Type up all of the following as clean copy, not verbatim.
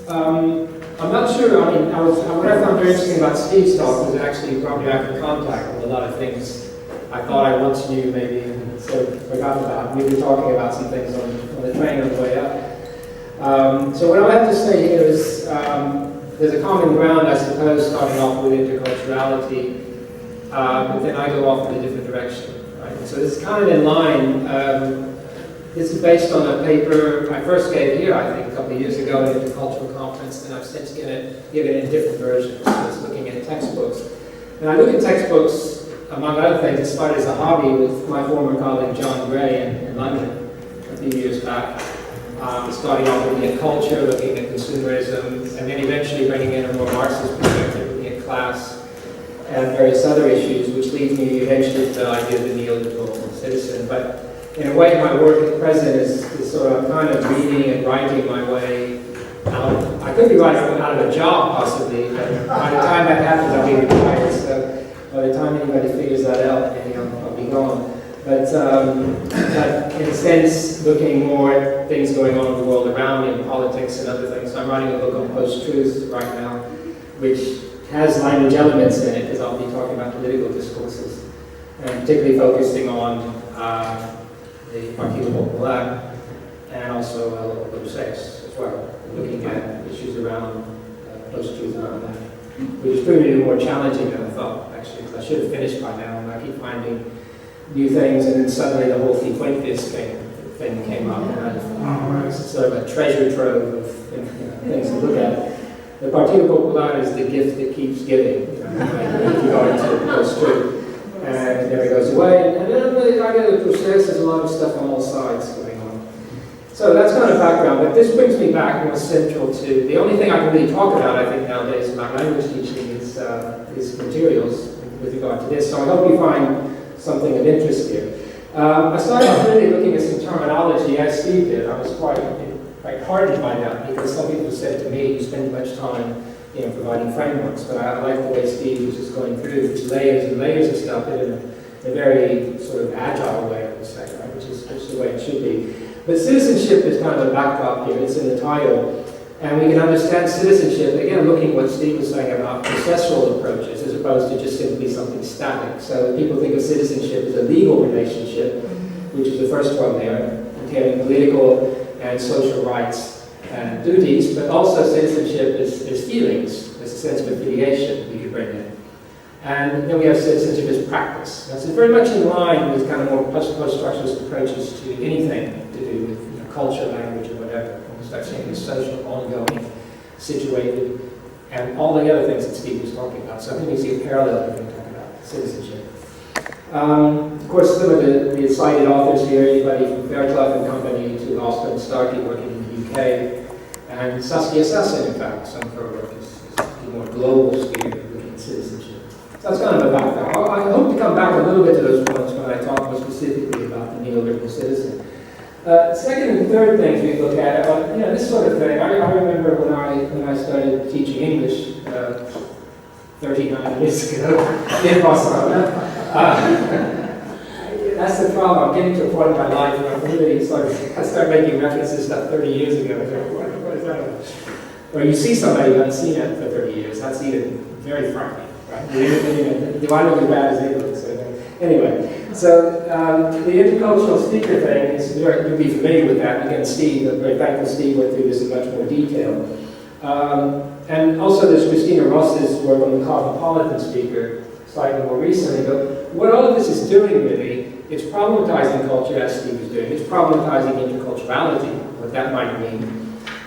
I'm not sure. I mean, what I found very interesting about Steve's talk was actually brought me back in contact with a lot of things I thought I once knew, maybe, and sort of forgot about. We were talking about some things on the train on the way up. So what I have to say here is there's a common ground, I suppose, starting off with interculturality, but then I go off in a different direction. Right? So this is kind of in line. This is based on a paper I first gave here, I think, a couple of years ago at an intercultural conference, and I've since given it in different versions. So it's looking at textbooks. And I look at textbooks, among other things, it started as a hobby with my former colleague John Gray in London a few years back. Starting off looking at culture, looking at consumerism, and then eventually bringing in a more Marxist perspective, looking at class and various other issues, which leads me eventually to the idea of the neoliberal citizen. But in a way, my work at present is sort of kind of reading and writing my way out. I could be writing out of a job, possibly, but by the time that happens, I'll be retired. So by the time anybody figures that out, maybe I'll be gone. But in a sense, looking more at things going on in the world around me, in politics and other things. So I'm writing a book on post-truth right now, which has language elements in it, because I'll be talking about political discourses, and particularly focusing on the Partido Popular, and also a little bit of sex as well, looking at issues around post-truth around that, which is proving more challenging than I thought, actually, because I should have finished by now, and I keep finding new things, and then suddenly the whole Fuentes thing came up, and I thought, it's sort of a treasure trove of things to look at. The Partido Popular is the gift that keeps giving, if you go into post-truth. And then it goes away, and then I get the process, there's a lot of stuff on all sides going on. So that's kind of background, but this brings me back more central to, the only thing I can really talk about, I think, nowadays about language teaching is materials with regard to this, so I hope you find something of interest here. I started off really looking at some terminology, as Steve did. I was quite heartened by that, because some people said to me, you spend much time providing frameworks, but I like the way Steve was just going through these layers and layers of stuff in a very sort of agile way, I would say, right? which is the way it should be. But citizenship is kind of a backdrop here, it's in the title, and we can understand citizenship, again, looking at what Steve was saying about processual approaches, as opposed to just simply something static. So people think of citizenship as a legal relationship, which is the first one there, containing political and social rights and duties, but also citizenship is feelings. There's a sense of affiliation we could bring in. And then we have citizenship as practice. That's very much in line with kind of more post-structuralist approaches to anything to do with culture, language, or whatever. Almost like saying it's social, ongoing, situated, and all the other things that Steve was talking about. So I think we see a parallel when we talk about citizenship. Of course, some of the cited authors here, anybody from Fairclough and Company to Austin and Starkey working in the UK, and Saskia Sassen, in fact, some of her work is a more global sphere looking at citizenship. So that's kind of a background. I hope to come back a little bit to those points when I talk more specifically about the neoliberal citizen. Second and third things we look at, this sort of thing. I remember when I started teaching English 39 years ago in Barcelona. That's the problem. I'm getting to a point in my life where I start making references to stuff 30 years ago. What is that about? Or you see somebody who hasn't seen it for 30 years. That's even very frightening, right? Do I look as bad as they look? So anyway, so the intercultural speaker thing is, you'll be familiar with that. Again, Steve, I'm very thankful Steve went through this in much more detail. And also there's Christina Ross's work on the cosmopolitan speaker, slightly more recently, but what all of this is doing really, it's problematizing culture as Steve was doing, it's problematizing interculturality, what that might mean.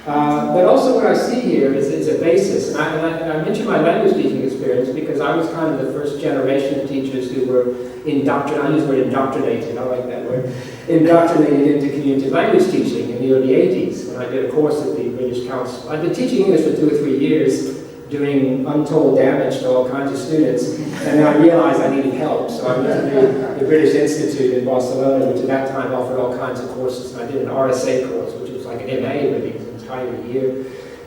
But also what I see here is a basis, and I mentioned my language teaching experience because I was kind of the first generation of teachers who were indoctrinated, I use the word indoctrinated, I like that word, indoctrinated into community language teaching in the early 80s when I did a course at the British Council. I'd been teaching English for 2 or 3 years, doing untold damage to all kinds of students, and then I realized I needed help, so I went to the British Institute in Barcelona, which at that time offered all kinds of courses, and I did an RSA course, which was like an MA really, an entire year,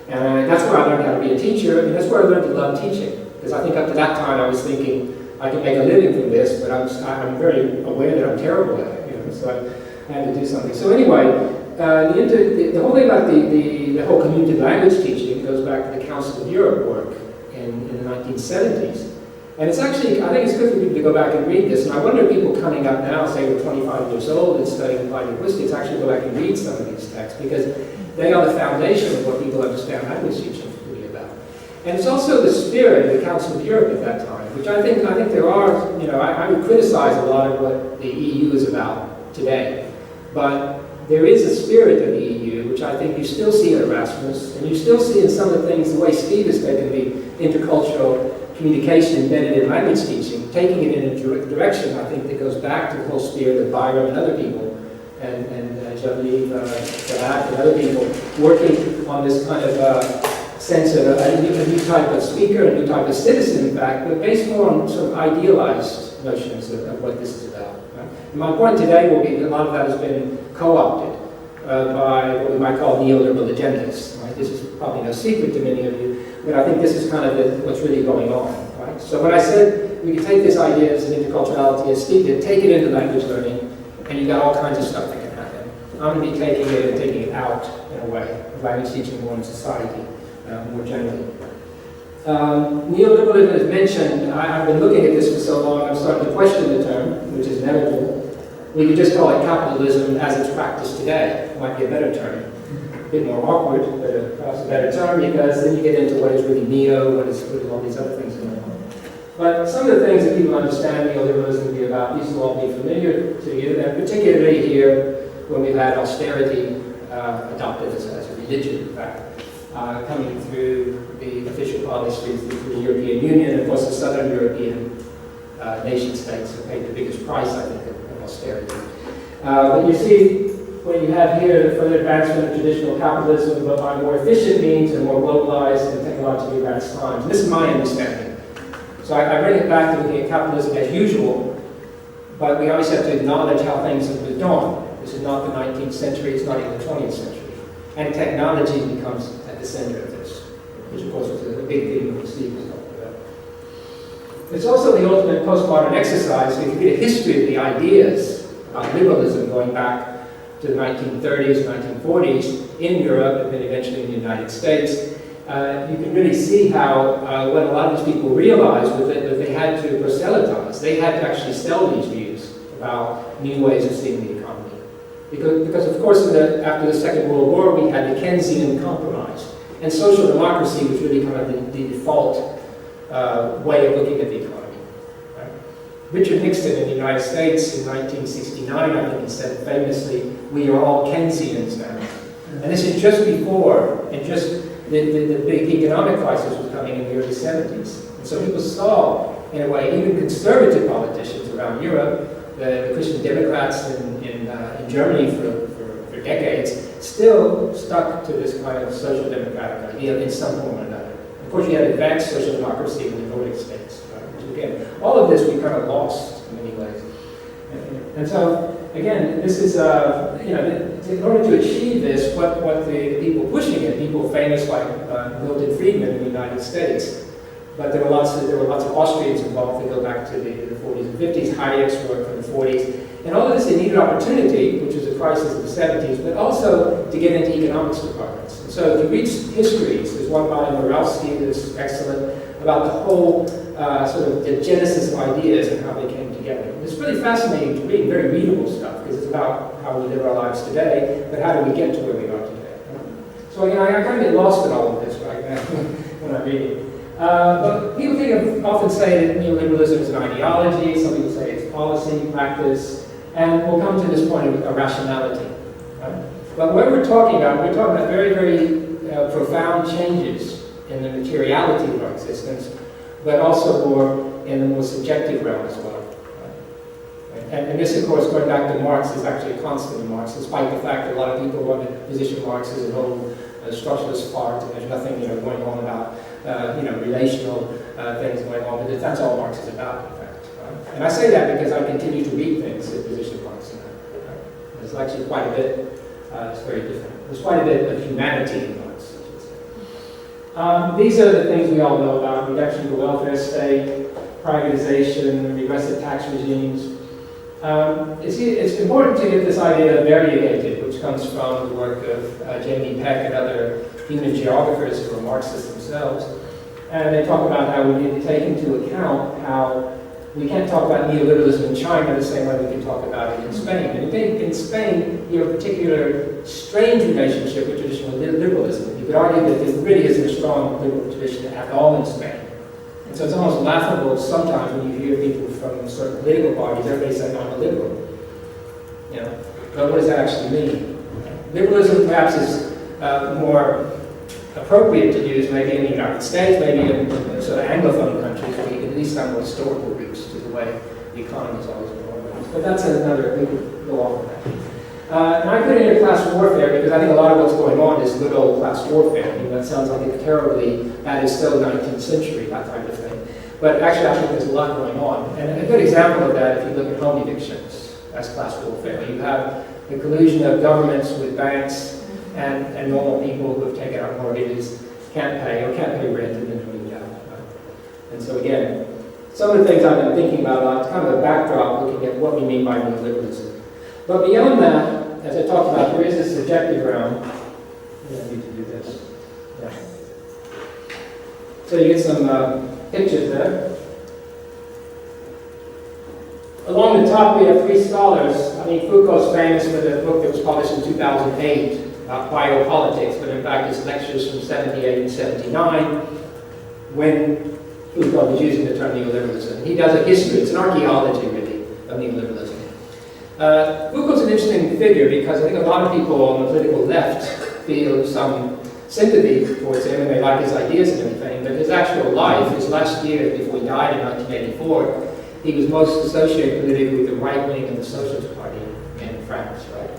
and that's where I learned how to be a teacher, and that's where I learned to love teaching, because I think up to that time I was thinking, I can make a living from this, but I'm very aware that I'm terrible at it, so I had to do something. So anyway, the whole thing about the whole community language teaching goes back to the Council of Europe work in the 1970s. And it's actually, I think it's good for people to go back and read this. And I wonder if people coming up now, say we're 25 years old and studying applied linguistics, actually go back and read some of these texts, because they are the foundation of what people understand language teaching to be about. And it's also the spirit of the Council of Europe at that time, which I think there are, I would criticize a lot of what the EU is about today. But there is a spirit of the EU, which I think you still see in Erasmus, and you still see in some of the things, the way Steve has taken the intercultural communication embedded in language teaching, taking it in a direction, I think, that goes back to the whole spirit of Byron and other people, and Jean-Yves Gallac and other people, working on this kind of sense of a new type of speaker, a new type of citizen, in fact, but based more on sort of idealized notions of what this is about. Right? And my point today will be that a lot of that has been co-opted by what we might call neoliberal agendas. Right? This is probably no secret to many of you, but I think this is kind of what's really going on. Right? So when I said we could take this idea as an interculturality, as Steve did, take it into language learning, and you got all kinds of stuff that can happen. I'm going to be taking it and taking it out in a way, of language teaching more in society, more generally. Neoliberalism is mentioned. I've been looking at this for so long, I'm starting to question the term, which is inevitable. We could just call it capitalism as it's practiced today. It might be a better term. A bit more awkward, but perhaps a better term, because then you get into what is really neo, what is all these other things going on. But some of the things that people understand neoliberalism to be about, these will all be familiar to you, and particularly here when we've had austerity adopted as a religion, in fact, coming through the official policies through the European Union, and of course the Southern European nation states have paid the biggest price, I think, of austerity. But you see, what you have here, the further advancement of traditional capitalism, but by more efficient means and more globalized and technologically advanced times. This is my understanding. So I bring it back to looking at capitalism as usual, but we always have to acknowledge how things have moved on. This is not the 19th century, it's not even the 20th century. And technology becomes at the center of this, which of course is a big theme that Steve was talking about. It's also the ultimate postmodern exercise. If you get a history of the ideas about liberalism going back to the 1930s, 1940s in Europe, and then eventually in the United States, you can really see how what a lot of these people realized was that they had to proselytize. They had to actually sell these views about new ways of seeing the economy. Because of course, after the Second World War, we had the Keynesian compromise. And social democracy was really kind of the default way of looking at the economy. Richard Nixon in the United States in 1969, I think he said famously, "We are all Keynesians now." And this is just before, and just the big economic crisis was coming in the early 70s. And so people saw, in a way, even conservative politicians around Europe, the Christian Democrats in Germany for decades, still stuck to this kind of social democratic idea in some form or another. Of course, you had advanced social democracy in the Nordic states. Again, all of this we kind of lost in many ways. And so, again, this is, in order to achieve this, what the people pushing it, people famous like Milton Friedman in the United States, but there were lots of Austrians involved. They go back to the 40s and 50s, Hayek's work from the 40s. And all of this, they needed opportunity, which was a crisis of the 70s, but also to get into economics departments. And so if you read histories, there's one by Murawski that's excellent, about the whole sort of the genesis of ideas and how they came together. It's really fascinating to read, very readable stuff, because it's about how we live our lives today, but how do we get to where we are today? So again, I kind of get lost in all of this right now when I'm reading. But people often say that neoliberalism is an ideology, some people say it's policy, practice, and we'll come to this point of rationality. Right? But what we're talking about very, very profound changes in the materiality of our existence, but also more in the more subjective realm as well. Right? And this, of course, going back to Marx, is actually a constant in Marx, despite the fact that a lot of people want to position Marx as an old structuralist part, and there's nothing going on about relational things going on, but that's all Marx is about, in fact. Right? And I say that because I continue to read things that position Marx in that. Right? There's actually quite a bit, it's very different. There's quite a bit of humanity in Marx, I should say. These are the things we all know about: reduction of the welfare state, privatization, regressive tax regimes. It's important to get this idea of variegated, which comes from the work of Jamie Peck and other human geographers who are Marxists themselves. And they talk about how we need to take into account how we can't talk about neoliberalism in China the same way we can talk about it in Spain. And in Spain, you have a particular strange relationship with traditional liberalism. You could argue that there really isn't a strong liberal tradition at all in Spain. And so it's almost laughable sometimes when you hear people from certain political parties, everybody saying, I'm a liberal. You know, but what does that actually mean? Liberalism perhaps is more appropriate to use maybe in the United States, maybe in sort of Anglophone countries, where you can at least have more historical roots to the way the economy has always been organized. But that's another, we could go on with that. And I put it into class warfare because I think a lot of what's going on is good old class warfare. I mean, that sounds like a terribly, that is still 19th century, that type of thing. But actually, I think there's a lot going on. And a good example of that, if you look at home evictions as class warfare, you have the collusion of governments with banks and normal people who have taken out mortgages, can't pay rent, and then moved out. And so again, some of the things I've been thinking about, it's kind of a backdrop looking at what we mean by neoliberalism. But beyond that, as I talked about, there is this subjective realm. I need to do this. Yeah. So you get some pictures there. Along the top, we have three scholars. I mean, Foucault's famous for the book that was published in 2008 about biopolitics, but in fact, his lectures from 78 and 79, when Foucault was using the term neoliberalism. He does a history, it's an archaeology, really, of neoliberalism. Foucault's an interesting figure because I think a lot of people on the political left feel some sympathy towards him and they like his ideas and everything, but his actual life, his last year before he died in 1984, he was most associated politically with the right wing of the Socialist Party in France, right?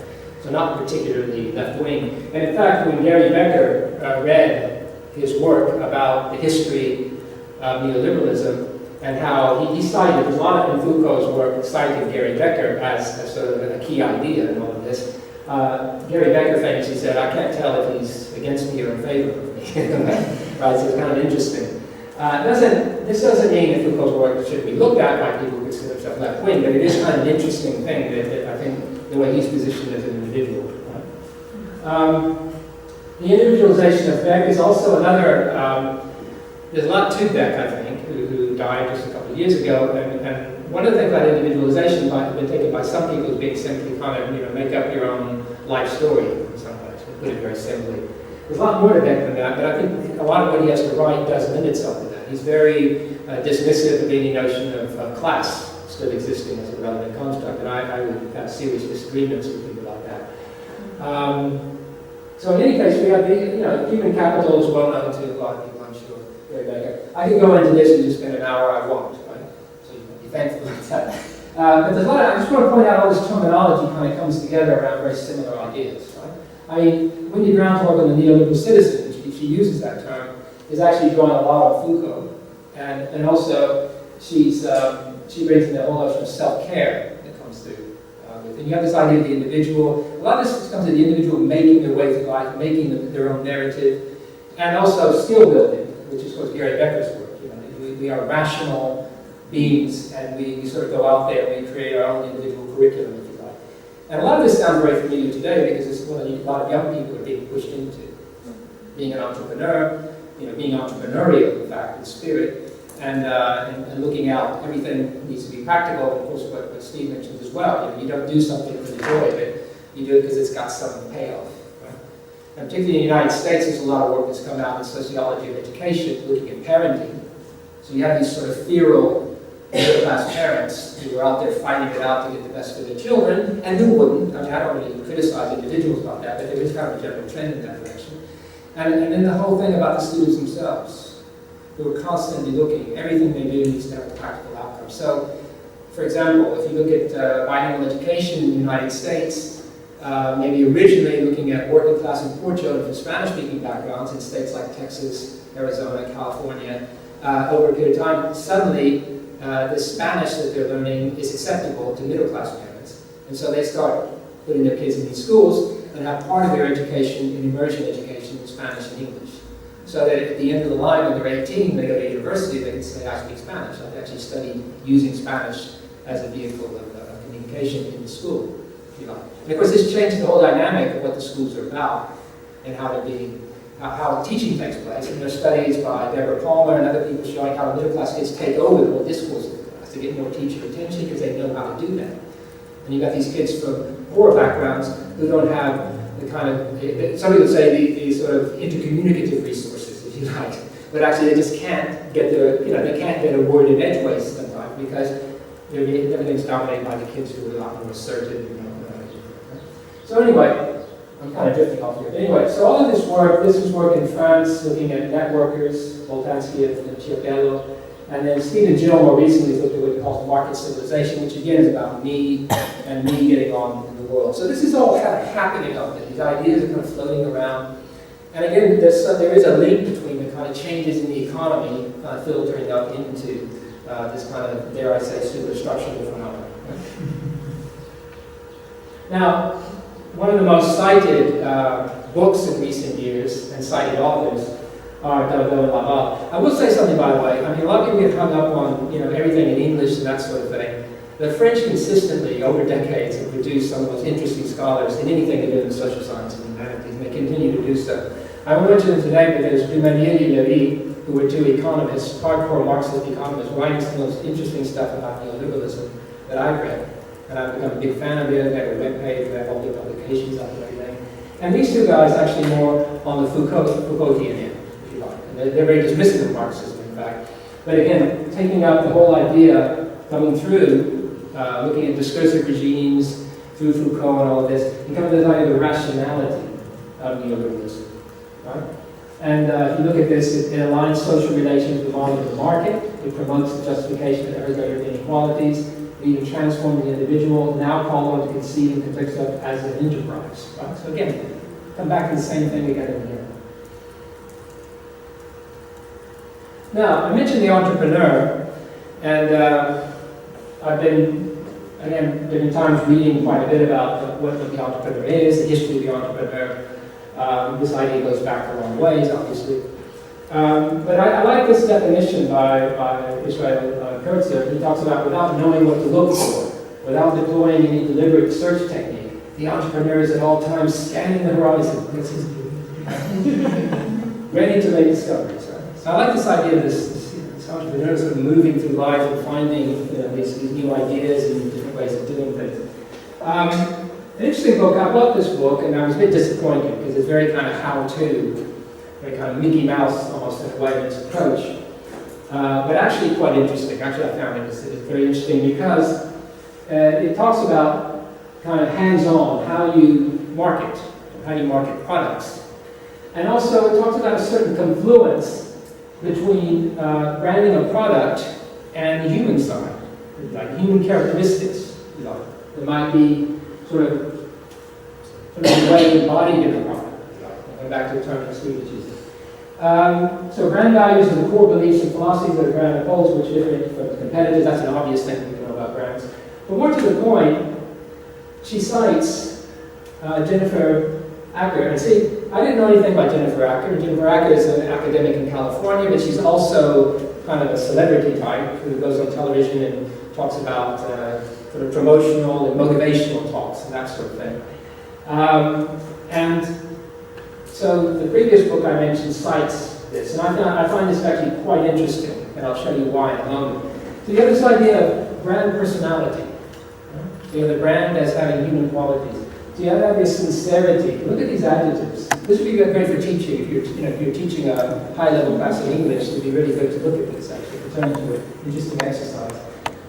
So not particularly left wing. And in fact, when Gary Becker read his work about the history of neoliberalism and how he cited, there's a lot of in Foucault's work cited Gary Becker as sort of a key idea in all of this. Gary Becker famously said, I can't tell if he's against me or in favor of me. Right, so it's kind of interesting. This doesn't mean that Foucault's work should be looked at by people who consider themselves left-wing, but it is kind of an interesting thing that I think the way he's positioned as an individual. The individualization of Beck is also another, there's a lot to Beck, I think, who died just a couple of years ago, and one of the things about individualization has been taken by some people as being simply kind of, make up your own life story in some ways, to put it very simply. There's a lot more to Beck than that, but I think a lot of what he has to write does lend itself to that. He's very dismissive of any notion of class still existing as a relevant construct, and I would have serious disagreements with him about that. So in any case, we have the, human capital is well known to a lot of people, I'm sure. Gary Becker. I could go into this and just spend an hour I won't, right? So you can be thankful for that. But there's a lot I just want to point out all this terminology kind of comes together around very similar ideas, right? I mean, Wendy Brown's work on the neoliberal citizen, she uses that term, is actually drawing a lot of Foucault. And also, she brings in the whole notion of self-care that comes through. And you have this idea of the individual. A lot of this comes to the individual making their way through life, making their own narrative, and also skill building, which is, of course, Gary Becker's work. We are rational beings, and we sort of go out there and we create our own individual curriculum, if you like. And a lot of this sounds very familiar today because it's what a lot of young people are being pushed into. Being an entrepreneur, being entrepreneurial, in fact, in spirit, and looking out. Everything needs to be practical, and of course what Steve mentioned as well. You don't do something for the joy of it, you do it because it's got some payoff. Right? And particularly in the United States, there's a lot of work that's come out in sociology of education, looking at parenting. So you have these sort of feral middle-class parents who are out there fighting it out to get the best for their children, and who wouldn't? I mean, I don't really criticize individuals about that, but there is kind of a general trend in that direction. And then the whole thing about the students themselves, who are constantly looking, everything they do needs to have a practical outcome. So, for example, if you look at bilingual education in the United States, maybe originally looking at working class and poor children from Spanish-speaking backgrounds in states like Texas, Arizona, California, over a period of time, suddenly the Spanish that they're learning is acceptable to middle-class parents. And so they start putting their kids in these schools and have part of their education in immersion education in Spanish and English. So that at the end of the line, when they're 18, they go to university, they can say, I speak Spanish. I've actually studied using Spanish as a vehicle of communication in the school. if you like. And of course, this changes the whole dynamic of what the schools are about and how teaching takes place. And there's studies by Deborah Palmer and other people showing how middle class kids take over the whole discourse of the class to get more teacher attention because they know how to do that. And you've got these kids from poor backgrounds who don't have the kind of, some people say these sort of intercommunicative resources, if you like, but actually they just can't get they can't get a word in edgeways sometimes because everything's dominated by the kids who are a lot more assertive. So anyway, I'm kind of drifting off here. But anyway, so all of this was work in France, looking at networkers, Boltanski and Ciochello, and then Stephen Gill more recently looked at what he calls market civilization, which again is about me and me getting on in the world. So this is all kind of happening out there. These ideas are kind of floating around. And again, there is a link between the kind of changes in the economy filtering up into this kind of, dare I say, superstructural phenomenon. Now, one of the most cited books in recent years and cited authors are Delvaux and Laval. I will say something, by the way. I mean, a lot of people get hung up on everything in English and that sort of thing. The French consistently, over decades, have produced some of the most interesting scholars in anything to do with social science and humanities, and they continue to do so. I won't mention them today, but there's Dumanier and Lévy, who were two economists, hardcore Marxist economists, writing some of the most interesting stuff about neoliberalism that I've read. And I've become a big fan of it. They have a webpage, they have all the publications up and everything. And these two guys actually more on the Foucaultian end, if you like. And they're very dismissive of Marxism, in fact. But again, taking up the whole idea, coming through, looking at discursive regimes, through Foucault and all of this, and coming to this idea of the rationality of neoliberalism. Right? And if you look at this, it aligns social relations with the model of the market. It promotes the justification of ever greater inequalities. It even transforms the individual, now called on to conceive and conduct up as an enterprise. Right? So again, come back to the same thing again and again. Now, I mentioned the entrepreneur, and I've been, again, different times reading quite a bit about what the entrepreneur is, the history of the entrepreneur. This idea goes back a long ways, obviously. But I like this definition by Israel Kurtzer. He talks about without knowing what to look for, without deploying any deliberate search technique, the entrepreneur is at all times scanning the horizon, ready to make discoveries. Right? So I like this idea of this entrepreneur sort of moving through life and finding these new ideas and different ways of doing things. An interesting book, I bought this book and I was a bit disappointed because it's very kind of how-to, very kind of Mickey Mouse almost in a way in its approach. But actually quite interesting. Actually I found it very interesting because it talks about kind of hands-on, how you market products. And also it talks about a certain confluence between branding a product and the human side, like human characteristics. There might be sort of the way embodied in a product. Going back to the term that Steve uses. So brand values are the core beliefs and philosophies that a brand upholds, which different from competitors. That's an obvious thing we know about brands. But more to the point, she cites Jennifer Acker. And see, I didn't know anything about Jennifer Acker. Jennifer Acker is an academic in California, but she's also kind of a celebrity type who goes on television and talks about sort of promotional and motivational talks and that sort of thing. And so the previous book I mentioned cites this, and I find this actually quite interesting, and I'll show you why in a moment. So you have this idea of brand personality. So you have the brand as having human qualities. So you have this sincerity. Look at these adjectives. This would be great for teaching. If you're teaching a high-level class in English, it would be really good to look at this actually, to turn into an interesting exercise.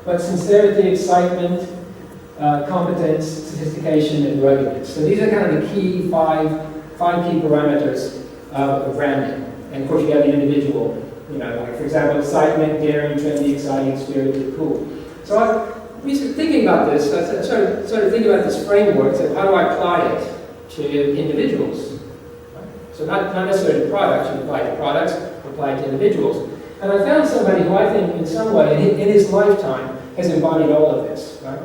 But sincerity, excitement, competence, sophistication, and ruggedness. So these are kind of the key five key parameters of branding. And of course you have the individual, like for example, excitement, daring, trendy, exciting, spirited, cool. So I was thinking about this, I started thinking about this framework, so how do I apply it to individuals? Right? So not necessarily to products, you apply it to products, apply it to individuals. And I found somebody who I think in some way, in his lifetime, has embodied all of this. Right?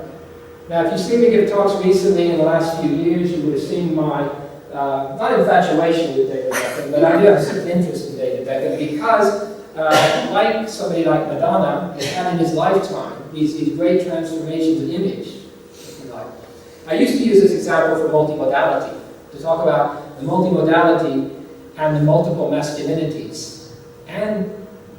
Now, if you've seen me give talks recently in the last few years, you would have seen my, not infatuation with David Beckham, but I do have a certain interest in David Beckham because, like somebody like Madonna, has had in his lifetime these great transformations of image, if you like. I used to use this example for multimodality, to talk about the multimodality and the multiple masculinities and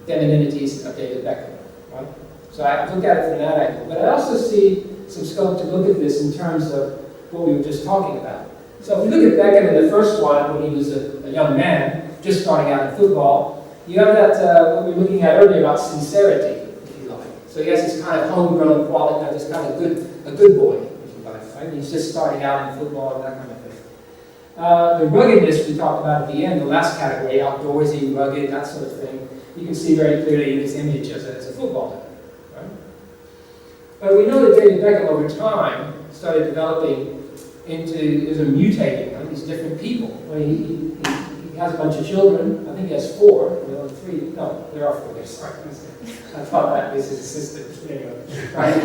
femininities of David Beckham. Right? So I look at it from that angle. But I also see some scope to look at this in terms of what we were just talking about. So if we look at Beckham in the first one, when he was a young man, just starting out in football, you have that, what we were looking at earlier about sincerity, if you like. So he has this kind of homegrown quality, this kind of a good boy, if you like. Right? He's just starting out in football and that kind of thing. The ruggedness we talked about at the end, the last category, outdoorsy, rugged, that sort of thing, you can see very clearly in his image as a footballer. Right? But we know that David Beckham over time started developing into, mutating, right? These different people. Well, he has a bunch of children. I think he has 4. No, 3. No, there are 4. Sorry. I thought that was his assistant. Anyway, right?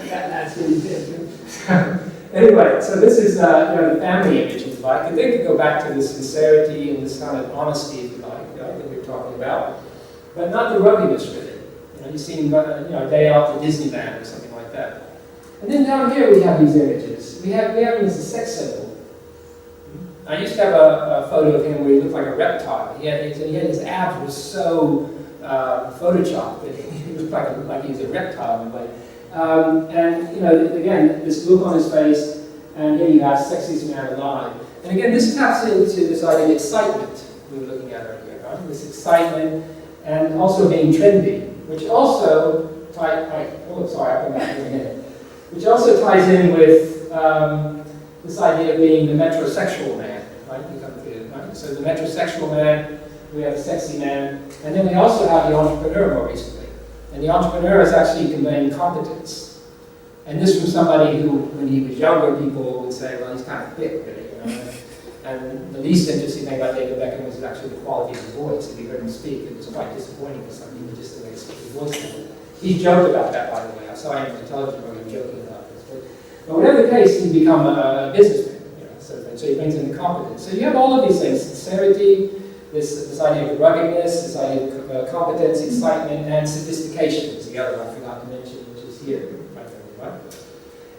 That's what he did. Anyway, so this is the family image, if you like. And then you go back to the sincerity and this kind of honesty, if you like, right, that we were talking about, but not the ruggedness with it. You see him, a day out to Disneyland or something like that. And then down here we have these images. We have him as a sex symbol. I used to have a photo of him where he looked like a reptile. He had his abs were so photoshopped that he looked like he was a reptile in a way. And again, this look on his face, and here you have sexiest man alive. And again, this taps into this idea of excitement we were looking at earlier, right? This excitement, and also being trendy, which also I'll come back in a minute. Which also ties in with this idea of being the metrosexual man, right? Right? So the metrosexual man, we have a sexy man, and then we also have the entrepreneur more recently. And the entrepreneur is actually conveying competence. And this from somebody who, when he was younger, people would say, well, he's kind of thick, really. And the least interesting thing about David Beckham was actually the quality of his voice. If you heard him speak, it was quite disappointing for some people, just the way his voice was. He joked about that, by the way. I saw him in a television program joking about this. But whatever the case, he's become a businessman. So he brings in the competence. So you have all of these things: sincerity, this idea of ruggedness, this idea of competence, excitement, and sophistication is the other I forgot to mention, which is here, right?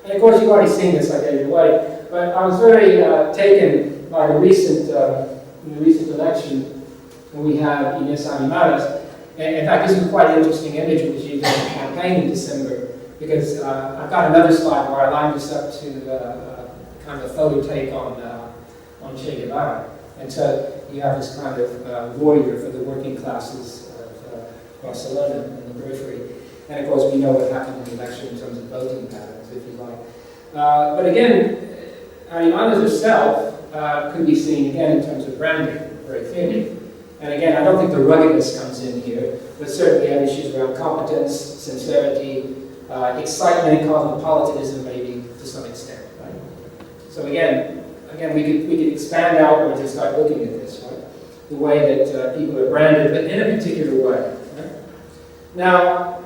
And of course, you've already seen this, I gave it away. But I was very taken by the recent election, when we have Inés Arrimadas. And in fact, this is quite an interesting image which you did in the campaign in December, because I've got another slide where I lined this up to kind of a photo take on Che Guevara. And so you have this kind of warrior for the working classes of Barcelona and the periphery. And of course, we know what happened in the election in terms of voting patterns, if you like. But again, Arrimadas herself could be seen again in terms of branding very clearly. And again, I don't think the ruggedness comes in here, but certainly have issues around competence, sincerity, excitement, cosmopolitanism maybe to some extent, right? So again, we could expand outwards and start looking at this, right? The way that people are branded, but in a particular way. Right? Now,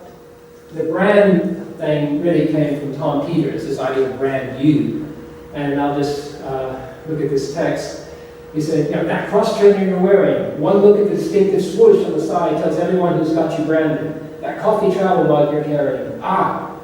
the brand thing really came from Tom Peters, this idea of brand you. And I'll just look at this text. He said, that cross-trainer you're wearing, one look at the distinctive swoosh on the side tells everyone who's got you branded. That coffee travel mug you're carrying,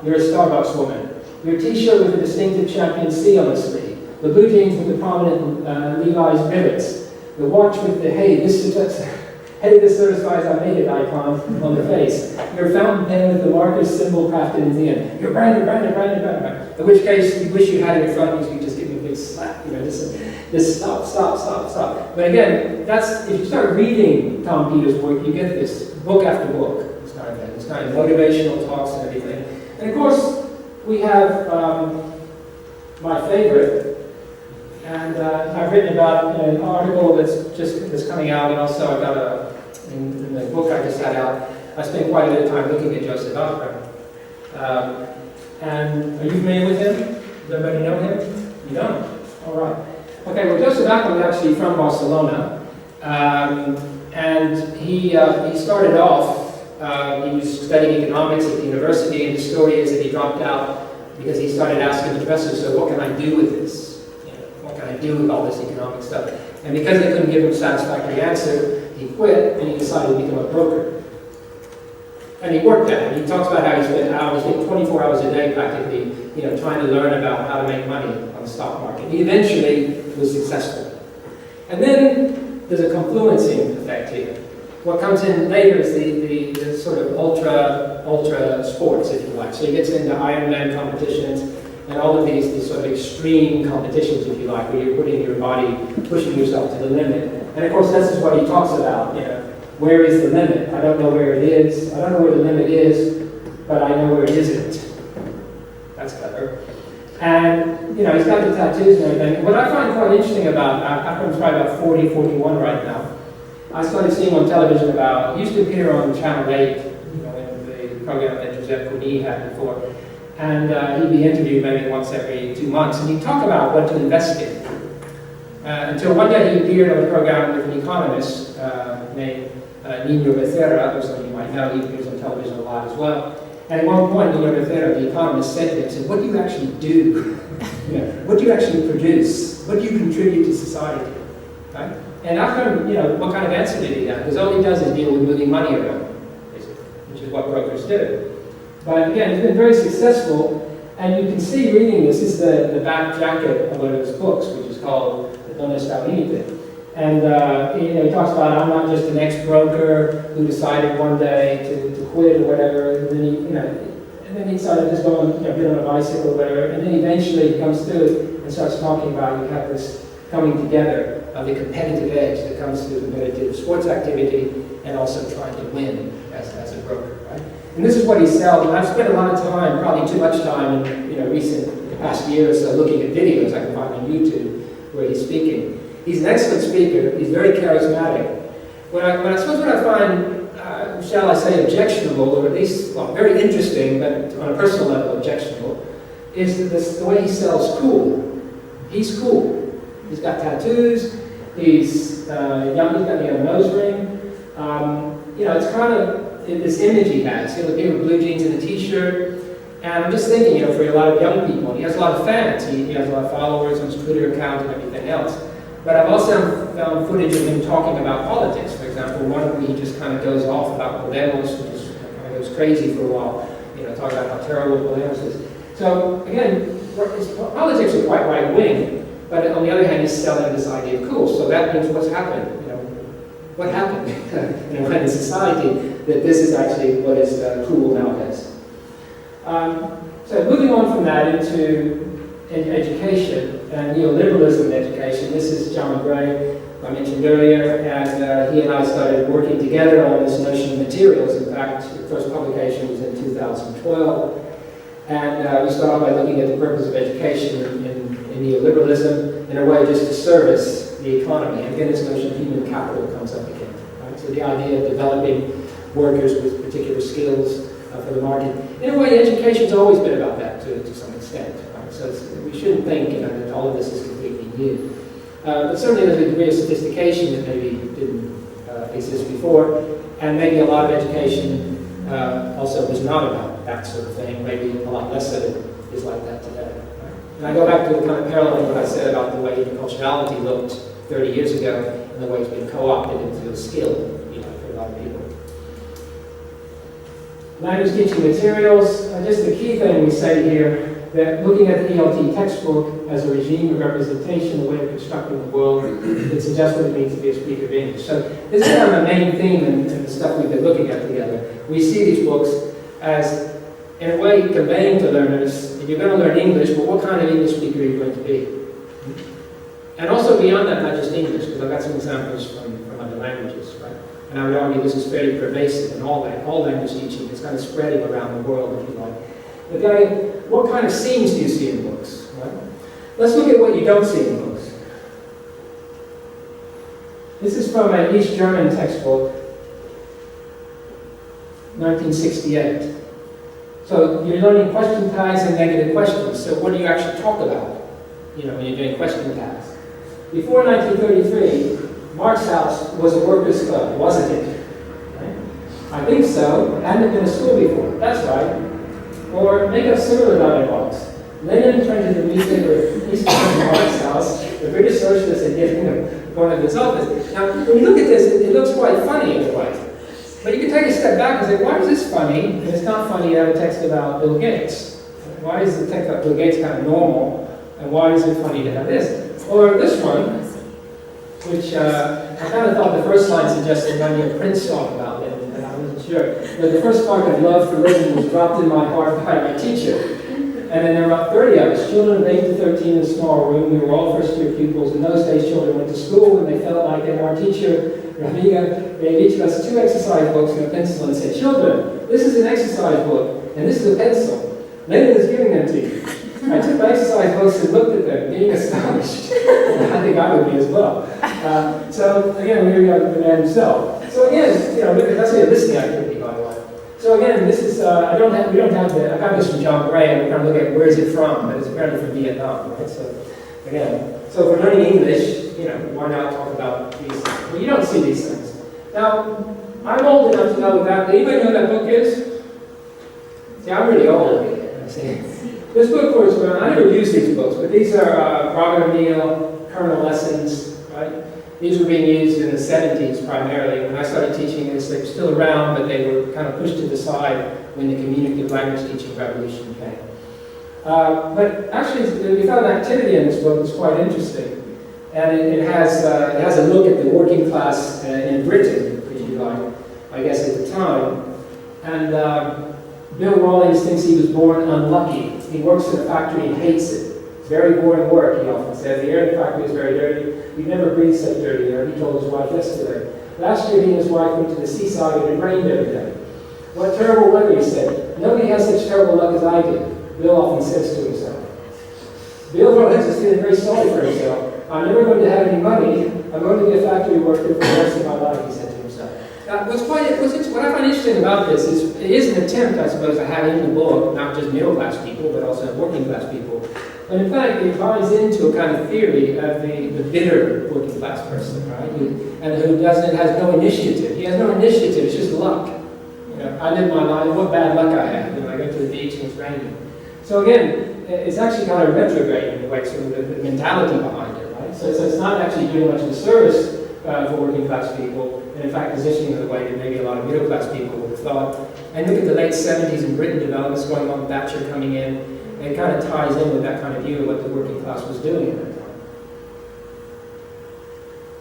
you're a Starbucks woman. Your t-shirt with a distinctive champion C on the sleeve. The blue jeans with the prominent Levi's rivets. The watch with the this certifies I made it icon on the face. Your fountain pen with the Marcus symbol crafted in the end. You're branded. In which case, you wish you had it in front of you so you could just give me a big slap. Just stop. But again, if you start reading Tom Peters' work, you get this book after book. This kind of motivational talks and everything. And of course, we have my favorite. And I've written about an article that's coming out, and also I've got in the book I just had out, I spent quite a bit of time looking at Joseph Alfred. And are you familiar with him? Does everybody know him? You don't? All right. Okay, well, Joseph Alfred was actually from Barcelona. And he started off, he was studying economics at the university, and the story is that he dropped out because he started asking the professor, so what can I do with this? What can I do with all this economic stuff? And because they couldn't give him a satisfactory answer, he quit and he decided to become a broker. And he worked at it. He talks about how he spent hours, 24 hours a day practically, trying to learn about how to make money on the stock market. He eventually was successful. And then there's a confluencing effect here. What comes in later is the sort of ultra sports, if you like. So he gets into Ironman competitions and all of these sort of extreme competitions, if you like, where you're putting your body, pushing yourself to the limit. And of course, this is what he talks about, where is the limit? I don't know where it is. I don't know where the limit is, but I know where it isn't. That's clever. And, he's got the tattoos and everything. What I find quite interesting about, I'm probably about 40, 41 right now. I started seeing on television he used to appear on Channel 8, in the program that Joseph Kony had before. And he'd be interviewed maybe once every 2 months, and he'd talk about what to invest in. Until one day he appeared on the program with an economist named Recerca, or some of you might know, he appears on television a lot as well. And at one point, Recerca, the economist, said to him, what do you actually do? What do you actually produce? What do you contribute to society? Right? And I found, what kind of answer did he have? Because all he does is deal with moving money around, basically, which is what brokers do. But again, he's been very successful, and you can see reading this is the back jacket of one of his books, which is called Donde está el límite. And he talks about, I'm not just an ex-broker who decided one day to quit or whatever, and then he decided to just go and get on a bicycle or whatever, and then eventually he comes through and starts talking about you have this coming together of the competitive edge that comes through competitive sports activity and also trying to win as a broker, right? And this is what he sells, and I've spent a lot of time, probably too much time in the past year or so, looking at videos I can find on YouTube where he's speaking. He's an excellent speaker, he's very charismatic. What I find, shall I say, objectionable, or at least, very interesting, but on a personal level objectionable, is the way he sells cool. He's cool. He's got tattoos, he's got a nose ring. It's kind of this image he has. He'll appear with blue jeans and a t-shirt. And I'm just thinking, for a lot of young people, and he has a lot of fans. He has a lot of followers on his Twitter account and everything else. But I've also found footage of him talking about politics. For example, one of them he just kind of goes off about Podemos, which just kind of goes crazy for a while, talking about how terrible Podemos is. So again, his politics are quite right-wing. But on the other hand, he's selling this idea of cool. So that means what's happened? What happened in society that this is actually what is cool nowadays. So moving on from that into education and neoliberalism in education. This is John Gray, I mentioned earlier, and he and I started working together on this notion of materials. In fact, the first publication was in 2012. And we started by looking at the purpose of education in neoliberalism in a way just to service the economy. And again, this notion of human capital comes up again. Right? So the idea of developing workers with particular skills for the market. In a way, education's always been about that to some extent. Right? So we shouldn't think that all of this is completely new. But certainly there's a degree of sophistication that maybe didn't exist before, and maybe a lot of education also was not about that sort of thing. Maybe a lot less of it is like that today. Right? And I go back to the kind of parallel what I said about the way interculturality looked 30 years ago and the way it's been co-opted into a skill, for a lot of people. Language teaching materials. Just the key thing we say here, that looking at the ELT textbook as a regime of representation, a way of constructing the world, it suggests what it means to be a speaker of English. So this is kind of a main theme in the stuff we've been looking at together. We see these books as, in a way, conveying to learners, if you're going to learn English, well, what kind of English speaker are you going to be? And also beyond that, not just English, because I've got some examples from other languages, right? And I would argue this is fairly pervasive in all language teaching. It's kind of spreading around the world, if you like. But then, what kind of scenes do you see in books? Right? Let's look at what you don't see in books. This is from an East German textbook, 1968. So you're learning question tags and negative questions. So what do you actually talk about, when you're doing question tags? Before 1933, Marx House was a workers' club, wasn't it? Right? I think so. Hadn't been a school before. That's right. Or make a similar dialogues. Lenin printed the newspaper East German Marx House. The British Socialists had given him one of his office. Now, when you look at this, it looks quite funny in a way. But you can take a step back and say, why is this funny? And it's not funny to have a text about Bill Gates. Why is the text about Bill Gates kind of normal? And why is it funny to have this? Or this one, which I kind of thought the first line suggested maybe a Prince song about living, and I wasn't sure. But the first spark of love for living was dropped in my heart by my teacher. And then there were about 30 of us, children of 8 to 13 in a small room. We were all first-year pupils. In those days, children went to school when they felt like it. Our teacher, Raviga, gave each of us 2 exercise books and a pencil and said, children, this is an exercise book, and this is a pencil. Lenin is giving them to you. I took my exercise books and looked at them, being astonished. I think I would be as well. So again, here we have the man himself. So again, that's a listening activity, by the way. So again, this is, I got this from John Gray, and we're going to look at where is it from, but it's apparently from Vietnam, right? So again, so if we're learning English, why not talk about these things? Well, you don't see these things. Now, I'm old enough to know that. Anybody know what that book is? See, I'm really old. See. This book was, I never used these books, but these are Robert O'Neill, Kernel Lessons, right? These were being used in the 70s primarily. When I started teaching this, they were still around, but they were kind of pushed to the side when the communicative language teaching revolution came. But actually, we found an activity in this book that's quite interesting. And it has a look at the working class in Britain, if you like, I guess at the time. And Bill Rawlings thinks he was born unlucky. He works in a factory and hates it. It's very boring work, he often says. The air in the factory is very dirty. We've never breathed such dirty air, he told his wife yesterday. Last year, he and his wife went to the seaside and it rained every day. What terrible weather, he said. Nobody has such terrible luck as I did, Bill often says to himself. Bill Rawlings is feeling very sorry for himself. I'm never going to have any money. I'm going to be a factory worker for the rest of my life, he said to himself. Now, what I find interesting about this is it is an attempt, I suppose, to have in the book not just middle-class people, but also working-class people. But in fact, it buys into a kind of theory of the bitter working-class person, right? Who has no initiative. He has no initiative. It's just luck. I live my life. What bad luck I have. I go to the beach and it's raining. So again, it's actually kind of retrograde in a way, sort of the mentality behind it, right? So it's not actually doing much of a service for working-class people, and in fact positioning it in a way that maybe a lot of middle-class people would have thought. And look at the late 70s in Britain, developments going on, Thatcher coming in, and it kind of ties in with that kind of view of what the working class was doing at that time.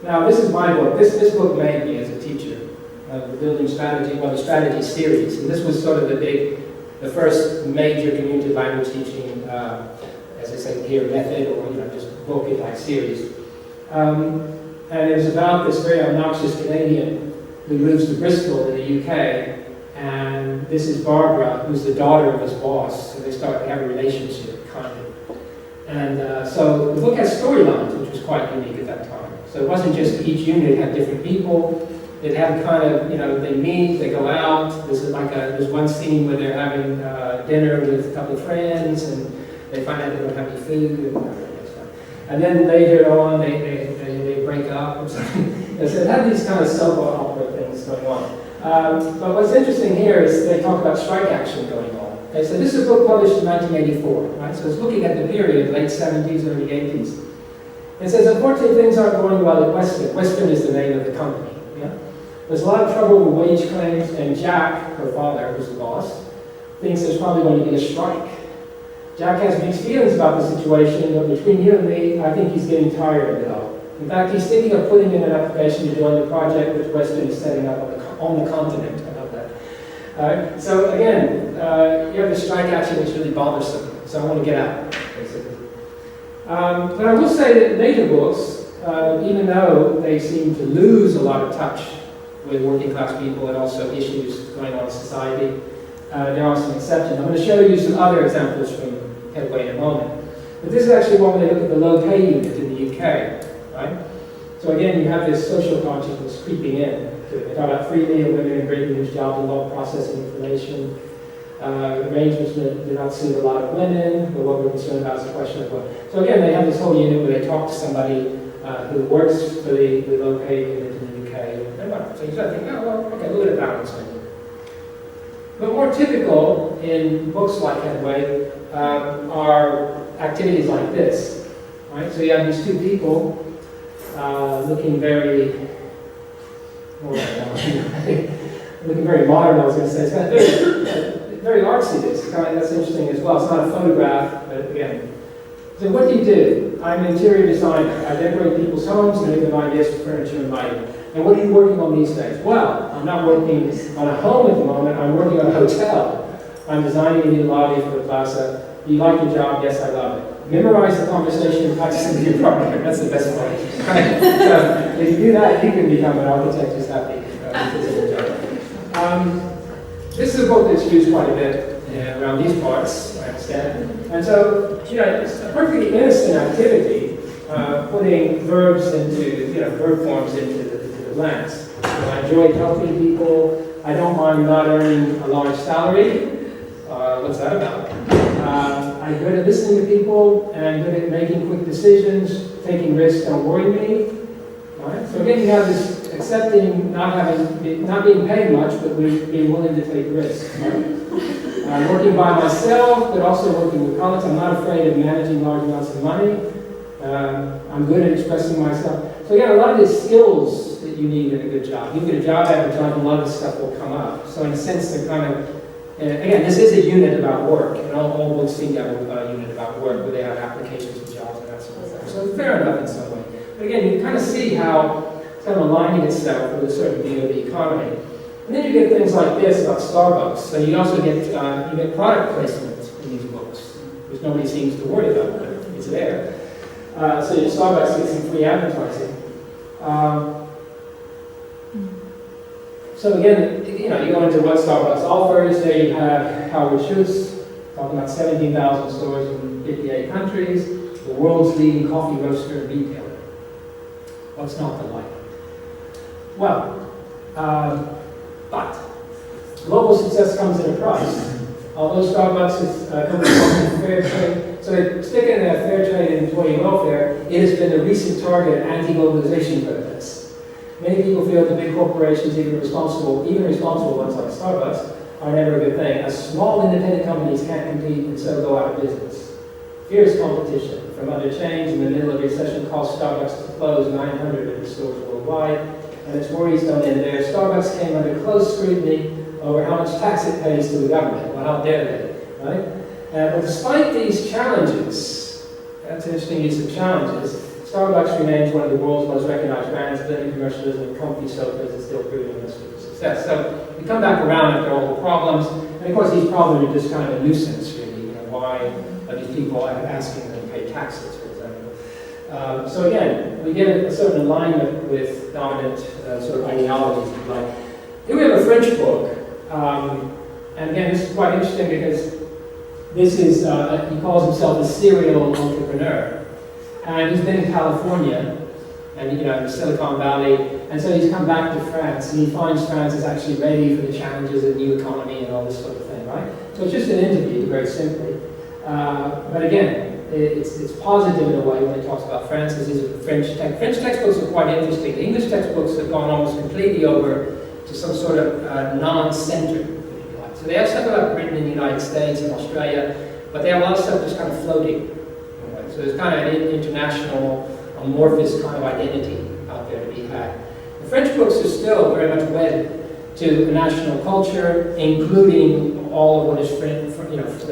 Now, this is my book. This book made me as a teacher of the building strategy, the strategy series, and this was sort of the first major community language teaching, as I say here, method, or just book in like series. And it was about this very obnoxious Canadian who moves to Bristol in the UK, and this is Barbara, who's the daughter of his boss, so they start to have a relationship, kind of. And so the book has storylines, which was quite unique at that time. So it wasn't just each unit had different people. It had kind of, they meet, they go out. There's one scene where they're having dinner with a couple of friends, and they find out they don't have any food, and then later on they break up or something. So it had these kind of soap opera things going on. But what's interesting here is they talk about strike action going on. Okay, so this is a book published in 1984, right? So it's looking at the period, late 70s, early 80s. It says, unfortunately, things aren't going well at Western. Western is the name of the company. Yeah? There's a lot of trouble with wage claims, and Jack, her father, who's the boss, thinks there's probably going to be a strike. Jack has mixed feelings about the situation, but between you and me, I think he's getting tired of it all. In fact, he's thinking of putting in an application to join the project which Western is setting up on the continent. I love that. So again, you have the strike action which really bothers them. So I want to get out, basically. But I will say that later books, even though they seem to lose a lot of touch with working class people and also issues going on in society, there are some exceptions. I'm going to show you some other examples from Headway in a moment. But this is actually one where they look at the low pay unit in the UK. Right? So again, you have this social consciousness creeping in. They talk about free meal women in Britain whose job involved processing information. Arrangements do not suit a lot of women, but what we're concerned about is the question of what. So again, they have this whole unit where they talk to somebody who works for the low pay unit in the UK. So you start thinking, oh, well, okay, a little bit of balance maybe. But more typical in books like Headway are activities like this. Right? So you have these two people looking very, looking very modern, I was going to say. It's kind of very artsy, this. That's interesting as well. It's not a photograph, but again. So what do? I'm an interior designer. I decorate people's homes and give them ideas for furniture and lighting. And what are you working on these days? Well, I'm not working on a home at the moment. I'm working on a hotel. I'm designing a new lobby for the plaza. Do you like your job? Yes, I love it. Memorize the conversation and practice in your partner. That's the best way. Right? So if you do that, you can become an architect who's happy because of your job. This is a book that's used quite a bit around these parts, I understand. And so, it's a perfectly innocent activity, putting verbs into, verb forms into the lens. I enjoy helping people. I don't mind not earning a large salary. What's that about? I'm good at listening to people, and I'm good at making quick decisions. Taking risks don't worry me. Right? So again, you have this accepting not being paid much, but being willing to take risks. Right? I'm working by myself, but also working with colleagues. I'm not afraid of managing large amounts of money. I'm good at expressing myself. So again, a lot of these skills that you need in a good job. You get a job advertisement, a lot of this stuff will come up. So in a sense, they're kind of, again, this is a unit about work. And all books seem to have a unit about work where they have applications for jobs and that sort of thing. So it's fair enough in some way. But again, you kind of see how it's kind of aligning itself with a certain view of the economy. And then you get things like this about Starbucks. So you also get product placement in these books, which nobody seems to worry about, but it's there. So your Starbucks gets some free advertising. So again, you go into what Starbucks offers. There you have Howard Schultz talking about 17,000 stores in 58 countries, the world's leading coffee roaster and retailer. What's not to like? Well, but global success comes at a price. Although Starbucks is a company focused on fair trade, so they stick in their fair trade and employee welfare, it has been a recent target of anti-globalization protests. Many people feel that big corporations, even responsible ones like Starbucks, are never a good thing, as small independent companies can't compete and so go out of business. Fierce competition from other chains in the middle of a recession caused Starbucks to close 900 of its stores worldwide, and its worries don't end there. Starbucks came under close scrutiny over how much tax it pays to the government. Well, how dare they, right? But despite these challenges, that's an interesting use of challenges, Starbucks remains one of the world's most recognized brands, blending commercialism and comfy sofas is still proving a success. So we come back around after all the problems, and of course these problems are just kind of a nuisance, really. Why are these people asking them to pay taxes, for example? So again, we get a certain alignment with dominant sort of ideologies, if you like. Here we have a French book, and again, this is quite interesting because this is, he calls himself a serial entrepreneur. And he's been in California, and in the Silicon Valley, and so he's come back to France, and he finds France is actually ready for the challenges of the new economy and all this sort of thing, right? So it's just an interview, very simply. But again, it's positive in a way when it talks about France, because these are French texts. French textbooks are quite interesting. The English textbooks have gone almost completely over to some sort of non-centered, if you like. So they have stuff about Britain and the United States and Australia, but they have a lot of stuff just kind of floating. So there's kind of an international, amorphous kind of identity out there to be had. The French books are still very much wed to a national culture, including all of what is the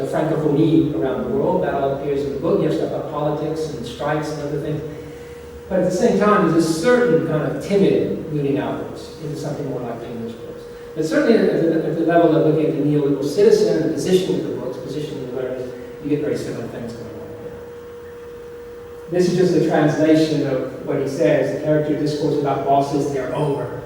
francophonie around the world. That all appears in the book. You have stuff about politics and strikes and other things. But at the same time, there's a certain kind of timid moving outwards into something more like the English books. But certainly at the level of looking at the neoliberal citizen and the positioning of the books, positioning of the learners, you get very similar things going on. This is just a translation of what he says. The character discourse about bosses, they're over.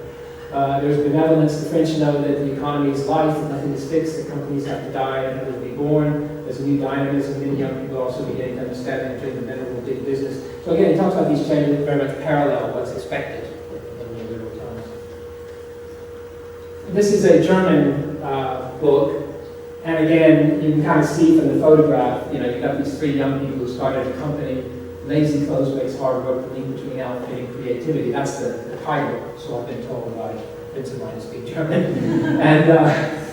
There's benevolence. The French know that the economy is life, and nothing is fixed, that companies have to die and others be born. There's a new dynamism. Many young people also beginning to understand entering the venerable big business. So again, he talks about these changes that very much parallel what's expected in neoliberal times. This is a German book. And again, you can kind of see from the photograph, you've got these three young people who started a company. Lazy clothes makes hard work, the link between allocating creativity. That's the title, so I've been told by friends of mine who speak German. And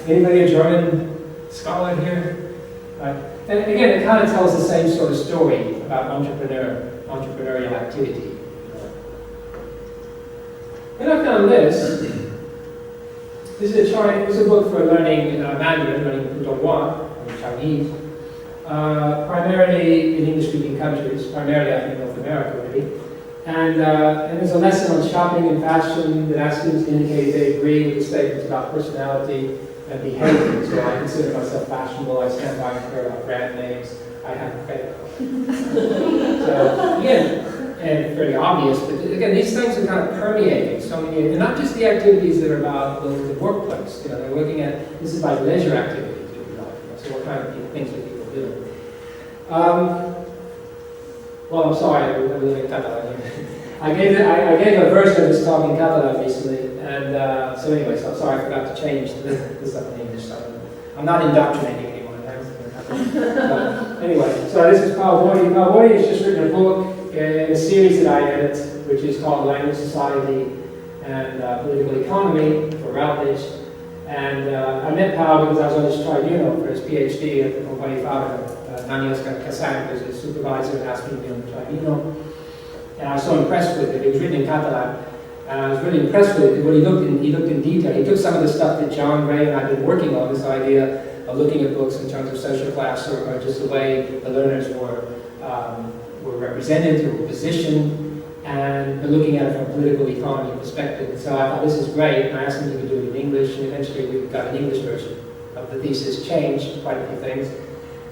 anybody a German scholar here? And again, it kind of tells the same sort of story about entrepreneurial activity. And I've found this. This This is a book for learning Mandarin, learning Putonghua, or Chinese, primarily in English-speaking countries, primarily I think North America really. And there's a lesson on shopping and fashion that asks students to indicate they agree with the statements about personality and behavior. So I consider myself fashionable, I stand by and care about brand names, I have a credit card. So again, and pretty obvious, but again, these things are kind of permeating so many, and not just the activities that are about the workplace. They're looking at, this is about leisure activities, if you like. So what kind of things do people do? Well, I'm sorry, I live in Catalan. I gave a version of this talk in Catalan recently, and so anyway, so I'm sorry I forgot to change this up in English. So I'm not indoctrinating anyone. Anyway, so this is Paul Wardy. Paul Wardy has just written a book in a series that I edit, which is called Language, Society, and Political Economy for Routledge. And I met Paul because I was on this tribunal for his PhD at the Conferència. Daniel Casang was his supervisor and asked me to be on the tribunal. And I was so impressed with it. It was written in Catalan. And I was really impressed with it. When he looked in detail. He took some of the stuff that John Gray and I have been working on, this idea of looking at books in terms of social class or just the way the learners were represented or positioned, and looking at it from a political economy perspective. So I thought this is great, and I asked him if he could do it in English, and eventually we got an English version of the thesis, changed quite a few things.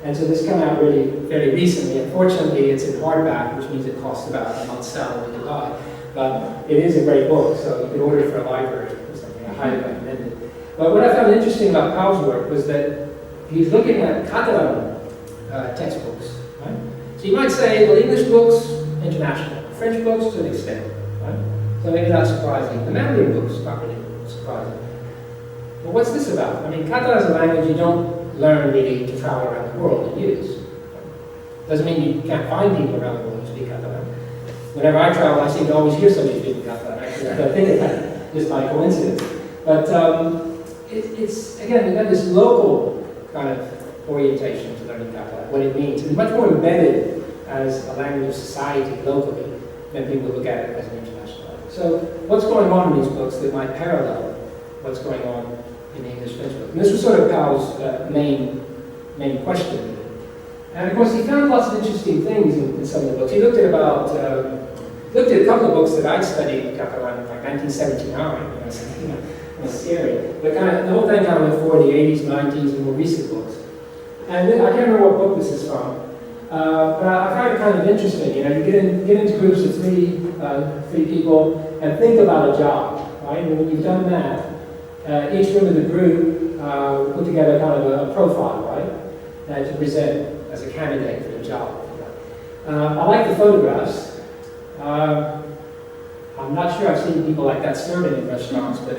And so this came out really fairly recently. Unfortunately, it's in hardback, which means it costs about a month's salary to buy. But it is a great book, so you can order it for a library or something. I highly recommend it. But what I found interesting about Paul's work was that he's looking at Catalan textbooks, right? So you might say, well, English books, international. French books, to an extent, right? So maybe not surprising. The Mandarin books, not really surprising. But what's this about? I mean, Catalan is a language you don't learn really to travel around the world and use. Doesn't mean you can't find people around the world who speak Catalan. Whenever I travel, I seem to always hear somebody speaking Catalan. Actually, I think of that just by coincidence. But it's again, we've got this local kind of orientation to learning Catalan, what it means. It's much more embedded as a language of society locally than people look at it as an international language. So what's going on in these books that might parallel what's going on in the English French book? And this was sort of Paul's main question. And of course, he found lots of interesting things in some of the books. He looked at a couple of books that I'd studied in Catalan in like 1979. It was scary. But the whole thing kind of went forward the 80s, 90s, and more recent books. And then, I can't remember what book this is from, but I find it kind of interesting. You get into groups of three people and think about a job, right? And when you've done that, each member of the group put together kind of a profile, right, to present as a candidate for the job. I like the photographs. I'm not sure I've seen people like that serving in restaurants, but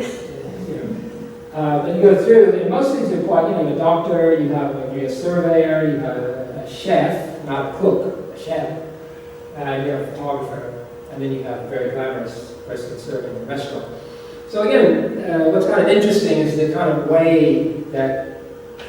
but you go through, and most things are quite, a doctor, you have a surveyor, you have a chef, not a cook, a chef, and you have a photographer, and then you have a very glamorous person serving in a restaurant. So again, what's kind of interesting is the kind of way that,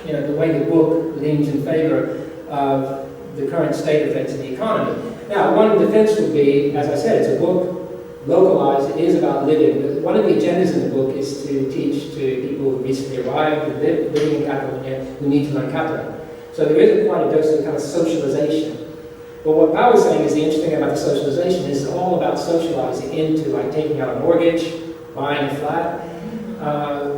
the way the book leans in favor of the current state of things in the economy. Now, one defense would be, as I said, it's a book localized, it is about living. One of the agendas in the book is to teach to people who recently arrived and living in Catalonia who need to learn Catalan. So there is quite a dose of kind of socialization. But what Pau was saying is the interesting thing about the socialization is it's all about socializing into like taking out a mortgage, buying a flat,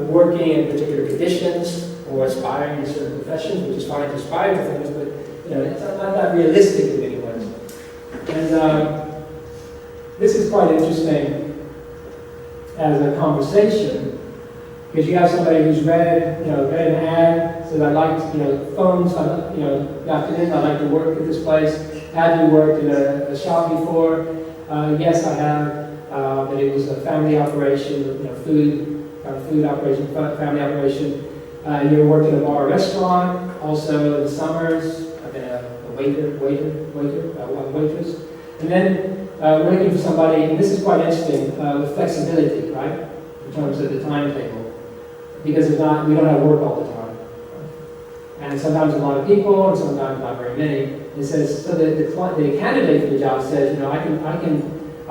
working in particular conditions, or aspiring to certain professions, which is fine to aspire to things, but it's not that realistic in many ways. And this is quite interesting as a conversation, because you have somebody who's read an ad, says, I like, phones, good afternoon, I'd like to work at this place. Have you worked in a shop before? Yes, I have, but it was a family operation, food operation, family operation. You worked in a bar or restaurant, also in the summers, I've been a waitress. And then we're looking for somebody, and this is quite interesting, with flexibility, right? In terms of the timetable. Because we don't have work all the time. And sometimes a lot of people, and sometimes not very many. It says, so the candidate for the job says, I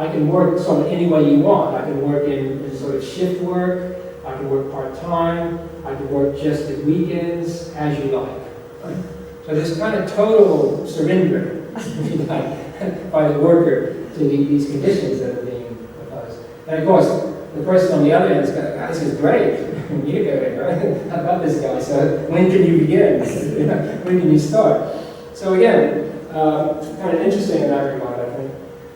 can work sort of any way you want. I can work in sort of shift work. I can work part-time, I can work just at weekends, as you like. Right? So this kind of total surrender, if you like, by the worker to these conditions that are being proposed. And of course, the person on the other end is going, this is great. You go in, right? How about this guy? So when can you begin? When can you start? So again, kind of interesting in that regard, I think.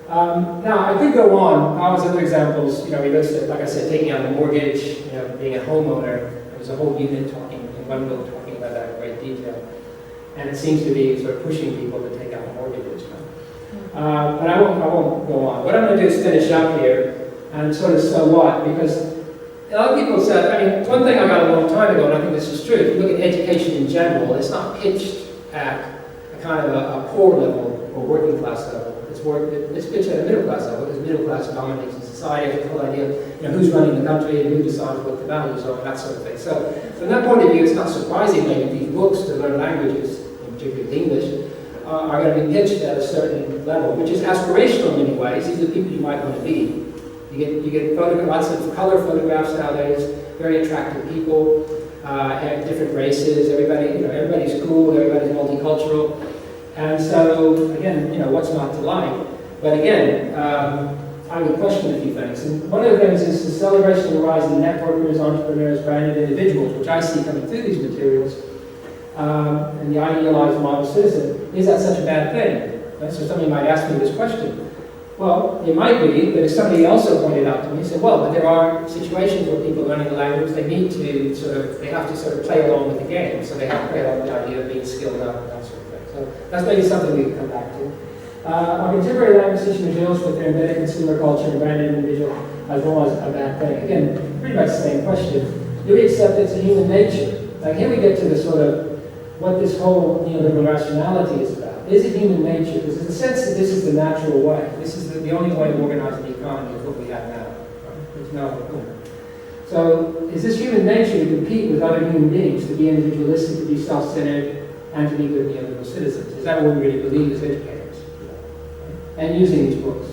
Now, I could go on. Our other examples, we listed, like I said, taking out a mortgage, being a homeowner. There's a whole unit talking, in one book, talking about that in great detail. And it seems to be sort of pushing people to take out mortgages. But I won't go on. What I'm going to do is finish up here and sort of so what, because a lot of people said, one thing I got a long time ago, and I think this is true, if you look at education in general, it's not pitched at a kind of a poor level or working class level. It's pitched at a middle class level, because middle class dominates in society, the whole idea of who's running the country and who decides what the values are, and that sort of thing. So from that point of view, it's not surprising that these books to learn languages, in particular English, are going to be pitched at a certain level, which is aspirational in many ways. These are the people you might want to be. You get lots of color photographs nowadays, very attractive people, different races, everybody's cool, everybody's multicultural. And so, again, what's not to like? But again, I would question a few things. And one of the things is the celebration of the rise of networkers, entrepreneurs, branded individuals, which I see coming through these materials, and the idealized model citizen. Is that such a bad thing? Right? So somebody might ask me this question. Well, it might be, but if somebody also pointed out to me, said, well, but there are situations where people learning the language, they have to sort of play along with the game. So they have to play along with the idea of being skilled up and that sort of thing. So that's maybe something we can come back to. Our contemporary language teaching materials with their embedded consumer culture and branded individual as well as a bad thing. Again, pretty much the same question. Do we accept it's a human nature? Like here we get to the sort of what this whole neoliberal rationality is about. Is it human nature? Because in the sense that this is the natural way. This is the only way of organizing the economy is what we have now. Right? There's no. So is this human nature to compete with other human beings, to be individualistic, to be self-centered, and to be good neoliberal citizens? Is that what we really believe as educators? Right? And using these books.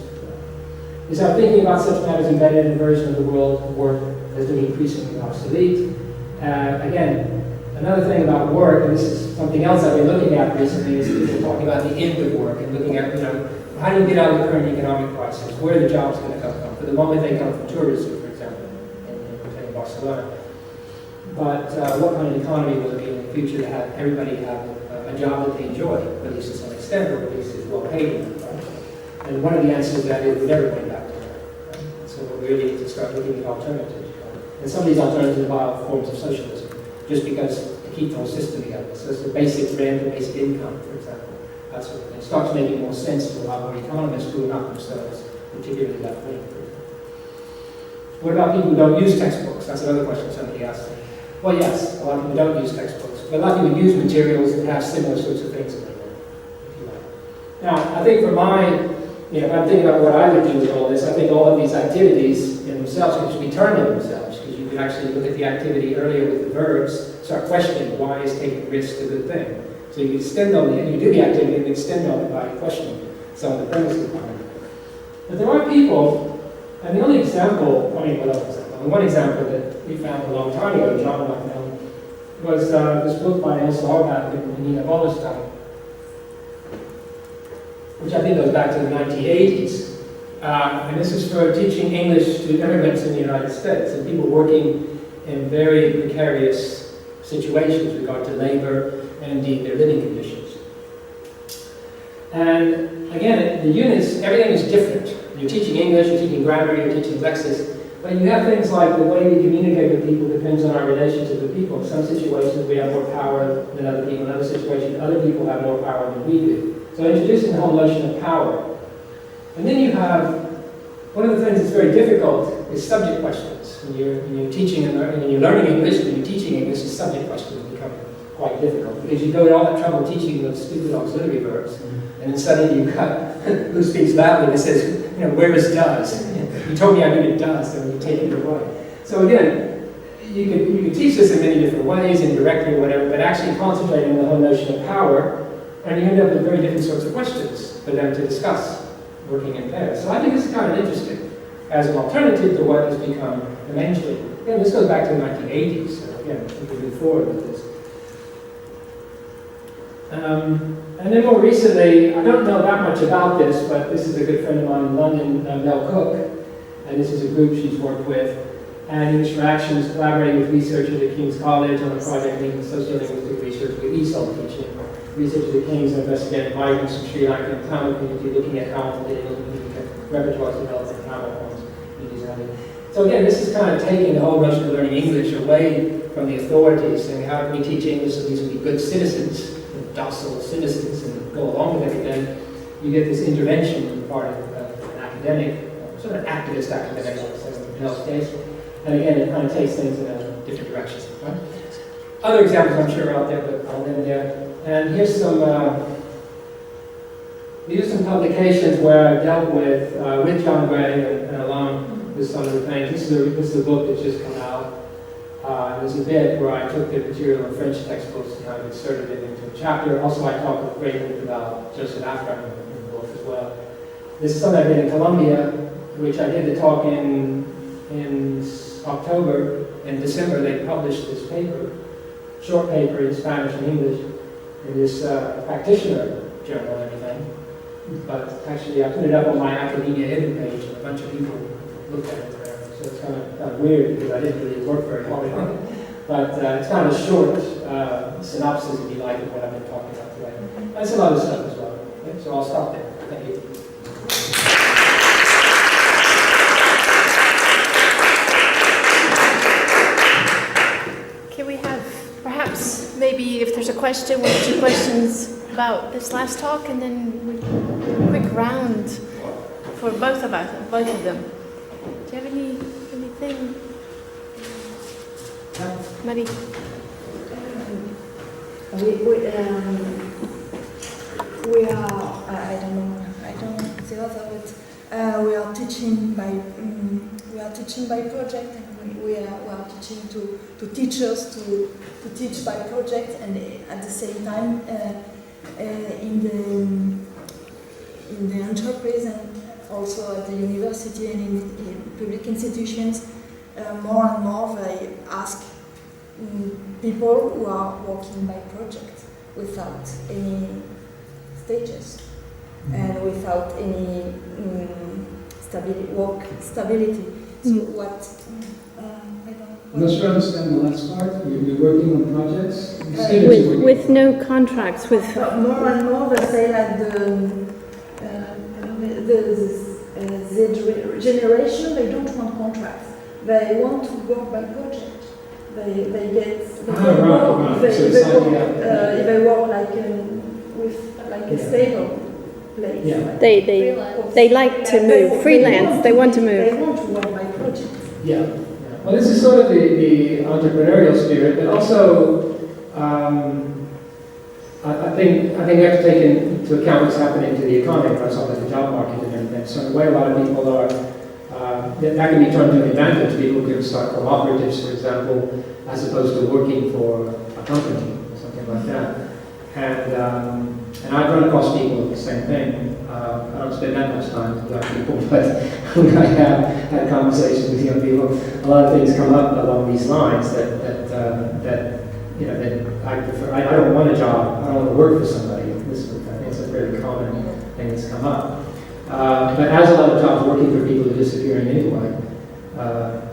Is our thinking about such matters embedded in a version of the world work has been increasingly obsolete? Again, another thing about work, and this is something else I've been looking at recently, is people talking about the end of work and looking at, how do you get out of the current economic crisis? Where are the jobs going to come from? For the moment they come from tourism, for example, in Barcelona. But what kind of economy will it be in the future to have everybody have a job that they enjoy, at least to some extent, or at least is well paid? Right? And one of the answers to that is we're never going back to that. Right? So we really need to start looking at alternatives. Right? And some of these alternatives involve forms of socialism, just because to keep the whole system together. So it's the basic rent, the basic income, for example, that sort of thing. It starts making more sense to a lot more economists who are not themselves particularly left wing. What about people who don't use textbooks? That's another question somebody asked me. Well, yes, a lot of people don't use textbooks, but a lot of people use materials that have similar sorts of things in them, if you like. Now, I think for if I'm thinking about what I would do with all this, I think all of these activities in themselves should be turned on themselves, because you can actually look at the activity earlier with the verbs, start questioning why is taking risks a good thing. So you extend on you do the activity and extend on it by questioning some of the premises behind it. But there are people, and the only example, one example that we found a long time ago, John and I found, was this book by Elsa Horvath and Nina Wallerstein, which I think goes back to the 1980s. And this is for teaching English to immigrants in the United States and people working in very precarious situations with regard to labor and indeed their living conditions. And again, the units, everything is different. You're teaching English, you're teaching grammar, you're teaching lexis, but you have things like the way we communicate with people depends on our relationship with people. In some situations we have more power than other people. In other situations, other people have more power than we do. So introducing the whole notion of power. And then you have, one of the things that's very difficult is subject questions. When you're teaching and when you're learning English, when you're teaching English, the subject questions become quite difficult because you go to all that trouble teaching those stupid auxiliary verbs, and then suddenly you cut who speaks loudly and it says, where is does? You told me I needed does, and you take it away. So again, you could teach this in many different ways, indirectly or whatever, but actually concentrating on the whole notion of power, and you end up with very different sorts of questions for them to discuss working in pairs. So I think this is kind of interesting. as an alternative to what has become the mainstream. Again, this goes back to the 1980s, so again, we can move forward with this. And then more recently, I don't know that much about this, but this is a good friend of mine in London, Mel Cook, and this is a group she's worked with. And English Interactions, collaborating with researchers at King's College on a project linking sociolinguistic research with ESOL teaching. Researchers at King's investigating migrants from Sri Lanka and Tamil community, looking at how they repertoires developed in Tamil homes in New Zealand. So again, this is kind of taking the whole notion of learning English away from the authorities, saying how can we teach English so these will be good citizens, docile citizens, and go along with everything. You get this intervention on the part of an academic, sort of activist academic, I would say, in Mel's case. And again, it kind of takes things in a different direction. Right? Other examples I'm sure are out there, but I'll end there. And here's some, these are some publications where I've dealt with John Gray and along with some of the things. This is a book that's just come out. There's a bit where I took the material in French textbooks and I've inserted it into a chapter. Also, I talked with Gray about Joseph Afram in the book as well. This is something I did in Colombia, which I did the talk in October. In December, they published this paper, short paper in Spanish and English, in this practitioner journal and everything. But actually, I put it up on my academia hidden page, and a bunch of people looked at it there. So it's kind of weird because I didn't really work very hard on it. But it's kind of a short synopsis, if you like, of what I've been talking about today. That's a lot of stuff as well. Okay? So I'll stop there. Thank you. Can we have, perhaps, maybe if there's a question, one or two questions about this last talk, and then a quick round for both of them. Do you have anything? Marie? We are, I don't know the other, but we are teaching by project, and we are teaching to teachers to teach by project, and at the same time in the enterprise and also at the university and in public institutions, more and more they ask people who are working by project without any stages and without any work stability. So what? I'm not sure I understand the last part. You're working on projects? With no contracts, with... More and more they say that the generation, they don't want contracts. They want to work by project. They work like with like a stable place. Yeah. They like to move, freelance, they want to move. They want to work by project. Yeah. Well, this is sort of the entrepreneurial spirit, but also I think we have to take into account what's happening to the economy, what's happening to the job market and everything. So in a way, a lot of people are, that can be turned to an advantage. People can start cooperatives, for example, as opposed to working for a company or something like that. And I've run across people with the same thing. I don't spend that much time with young people, but when I have had conversations with young people, a lot of things come up along these lines that I prefer. I don't want a job. I don't want to work for somebody. I think it's a very common thing that's come up. But as a lot of jobs working for people are disappearing anyway,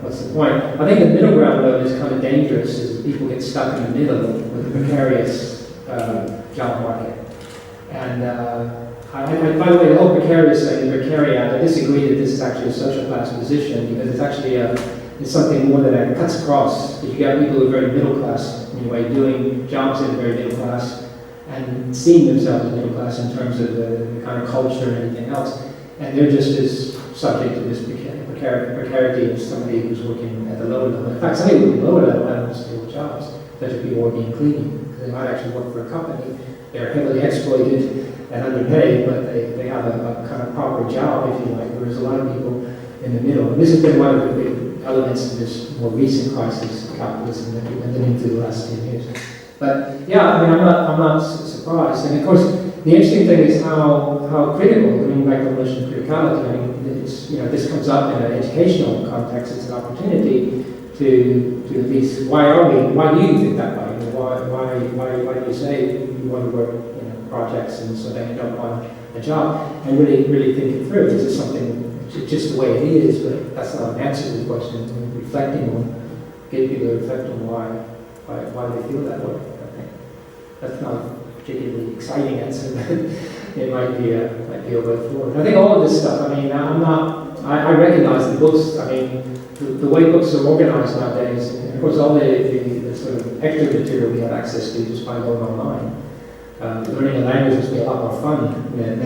what's the point? I think the middle ground, though, is kind of dangerous, is people get stuck in the middle with the precarious job market. And by the way, the whole precarious thing, the precariat, I disagree that this is actually a social class position, because it's actually it's something more that cuts across. If you got people who are very middle class, anyway, doing jobs in very middle class, and seeing themselves as middle class in terms of the kind of culture and everything else, and they're just as subject to this precarity as somebody who's working at the lower level. In fact, somebody with lower level have stable jobs, such as people working in cleaning, because they might actually work for a company. They're heavily exploited and underpaid, but they have a kind of proper job, if you like, whereas a lot of people in the middle. And this has been one of the big elements of this more recent crisis of capitalism that we've been into the last 10 years. But yeah, I mean, I'm not surprised. And of course, the interesting thing is how critical. I mean, getting back to the notion of criticality, I mean, it's, this comes up in an educational context. It's an opportunity to at least, why do you think that way? Why do you say you want to work projects and so they end up on a job, and really think it through? Is it something, it's just the way it is, but that's not an answer to the question. Reflecting on, getting people to reflect on why they feel that way. I think that's not a particularly exciting answer, but it might be a way forward. I think all of this stuff, I mean, I recognize the books, I mean, the way books are organized nowadays, and of course all the sort of extra material we have access to just by going online. Learning a language must be a lot more fun than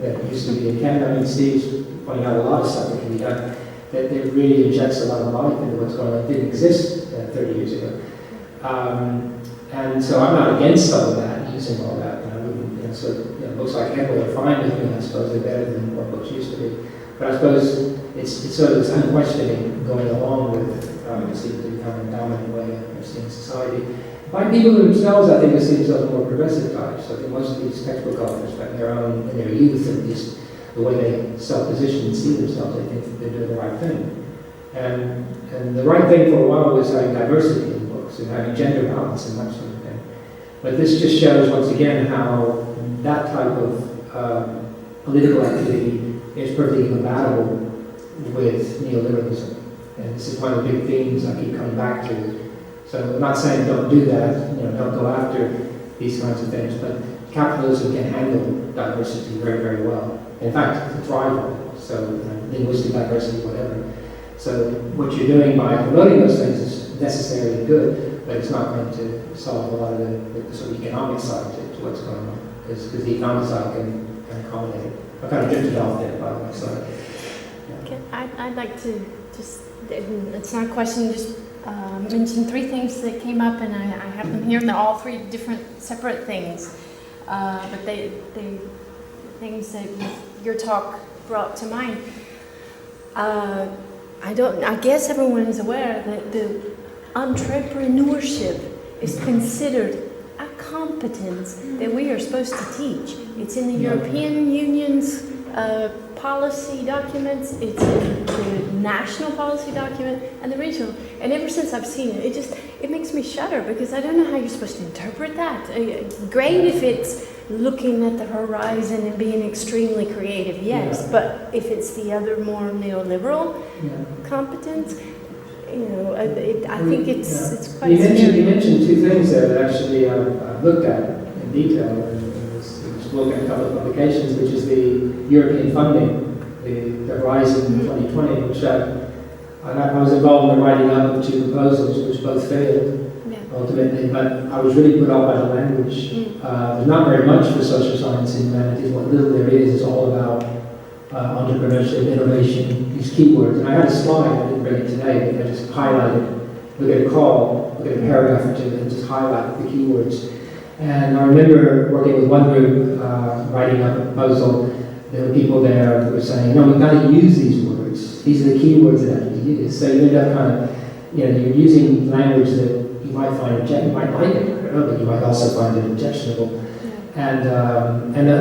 it used to be in Canada. I mean, Steve's pointing out a lot of stuff that can be done that really injects a lot of life into what's going on. It didn't exist 30 years ago. And so I'm not against all of that, using all that. I wouldn't, so books like Hegel are fine with me. I suppose they're better than what books used to be. But I suppose it's sort of this unquestioning going along with it seems to become a dominant way of seeing society. By people themselves, I think they see themselves more progressive types. I think most of these textbook authors, in their youth, at least, the way they self-position and see themselves, they think that they're doing the right thing. And the right thing for a while was having diversity in books and having gender balance and that sort of thing. But this just shows, once again, how that type of political activity is perfectly compatible with neoliberalism. And this is one of the big themes I keep coming back to. So I'm not saying don't do that, don't go after these kinds of things, but capitalism can handle diversity very, very well. In fact, it thrives on it. So linguistic diversity, whatever. So what you're doing by promoting those things is necessarily good, but it's not going to solve a lot of the sort of economic side to what's going on, because the economic side can accommodate it. I kind of drifted off there, by the way. So, okay, I'd like to just, it's not a question, just mention three things that came up, and I have them here, and they're all three different separate things, but they things that your talk brought to mind. I guess everyone is aware that the entrepreneurship is considered a competence that we are supposed to teach. It's in the European Union's policy documents, it's in the national policy document, and the regional. And ever since I've seen it, it makes me shudder, because I don't know how you're supposed to interpret that. Great if it's looking at the horizon and being extremely creative, yes, but if it's the other more neoliberal competence, I think it's quite scary. You mentioned two things there that actually I've looked at in detail, and was looking at a couple of publications, which is the European funding, the Horizon 2020, which I was involved in the writing up of two proposals, which both failed ultimately, but I was really put off by the language. There's not very much for social science and humanities. What little there is all about entrepreneurship, innovation, these keywords. And I had a slide, I didn't bring it today, but I just highlighted, look at a call, look at a paragraph or two, and just highlight the keywords. And I remember working with one group, writing up a proposal. There were people there that were saying, no, we've got to use these words. These are the keywords that have to be used. So you end up kind of, you're using language that you might find objectionable. You might like it, I don't know, but you might also find it objectionable. And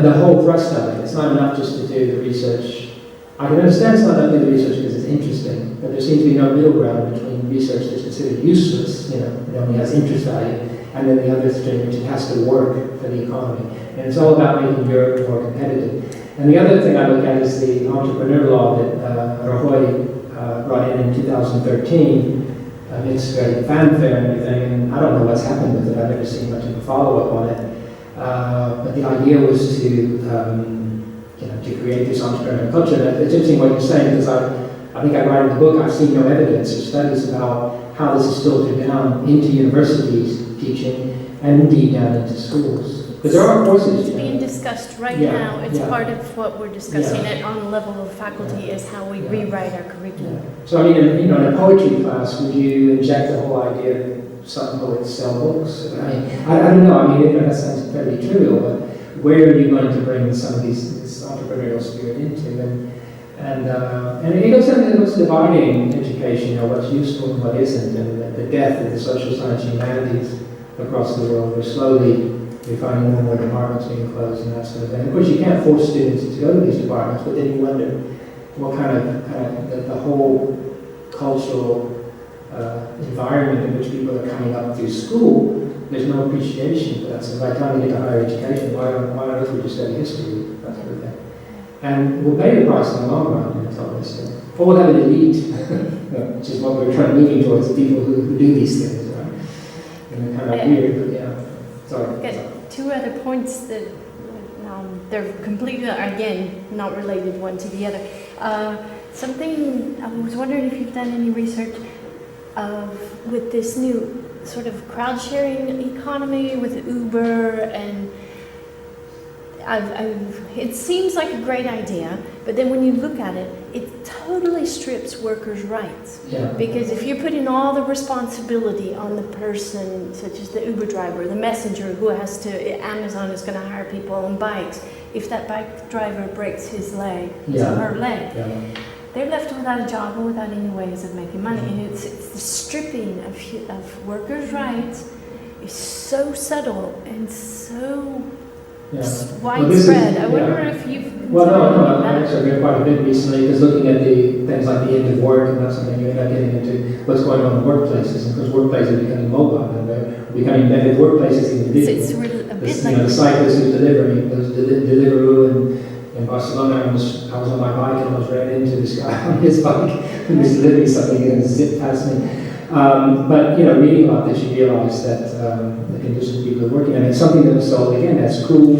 the whole thrust of it, it's not enough just to do the research. I can understand it's not enough to do the research because it's interesting, but there seems to be no middle ground between research that's considered useless, it only has interest value, and then the other stream, which it has to work for the economy. And it's all about making Europe more competitive. And the other thing I look at is the entrepreneur law that Rajoy brought in 2013. It's great fanfare and everything, and I don't know what's happened with it. I've never seen much of a follow-up on it. But the idea was to create this entrepreneurial culture. And it's interesting what you're saying, because I think I write in the book, I've seen no evidence or studies about how this is filtered down into universities teaching, and indeed down into schools. Because there are courses. It's being discussed right now. It's part of what we're discussing it on the level of faculty, is how we rewrite our curriculum. So I mean, in a poetry class, would you inject the whole idea that some poets sell books? I mean, I don't know. I mean, that sounds fairly trivial, but where are you going to bring some of this entrepreneurial spirit into? And it goes into what's dividing education, what's useful and what isn't, and the death of the social science and humanities across the world. We're slowly You're finding more and more departments being closed and that sort of thing. Of course, you can't force students to go to these departments, but then you wonder what kind of the whole cultural environment in which people are coming up through school. There's no appreciation for that. So by the time you get to higher education, why on earth would you study history? That sort of thing. And we'll pay the price in the long run, it's obviously. Or we'll have an elite, which is what we're trying to move towards, people who do these things, right? And they're kind of weird, but yeah. Sorry. I've got two other points that they're completely, again, not related one to the other. Something, I was wondering if you've done any research with this new sort of crowd sharing economy with Uber, and it seems like a great idea, but then when you look at it, it totally strips workers' rights. Yeah. Because if you're putting all the responsibility on the person, such as the Uber driver, the messenger who has to, Amazon is going to hire people on bikes. If that bike driver breaks his leg, or her leg, they're left without a job and without any ways of making money. And it's the stripping of workers' rights is so subtle and so widespread. I wonder if you've... Well, no, I actually read quite a bit recently, because looking at the things like the end of work and that's something, you end up getting into what's going on in workplaces, and because workplaces are becoming mobile and they're becoming embedded workplaces in individuals. It's really a bit like... the cyclist who's delivering, those Deliveroo in Barcelona, I was on my bike and almost ran into this guy on his bike who was delivering something and zipped past me. But reading about this, you realize that the conditions people are working in, it's something that was sold, again, that's cool,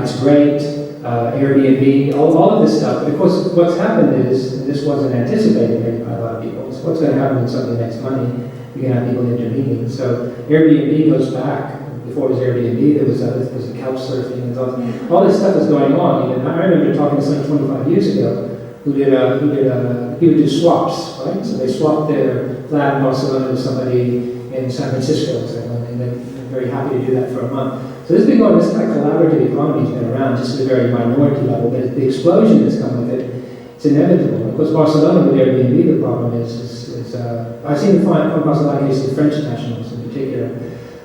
it's great, Airbnb, all of this stuff. But of course, what's happened is, and this wasn't anticipated maybe by a lot of people, so what's going to happen when somebody makes money, you're going to have people intervening. So Airbnb goes back. Before it was Airbnb, there was a couch surfing, and all this stuff was going on. Even I remember talking to someone 25 years ago who would do swaps, right? So they swapped their flat in Barcelona with somebody in San Francisco, and they're very happy to do that for a month. So this kind of collaborative economy has been around, just at a very minority level, but the explosion that's come with it, it's inevitable. Of course, Barcelona with Airbnb, the problem is I've seen the Barcelona case of French nationals in particular.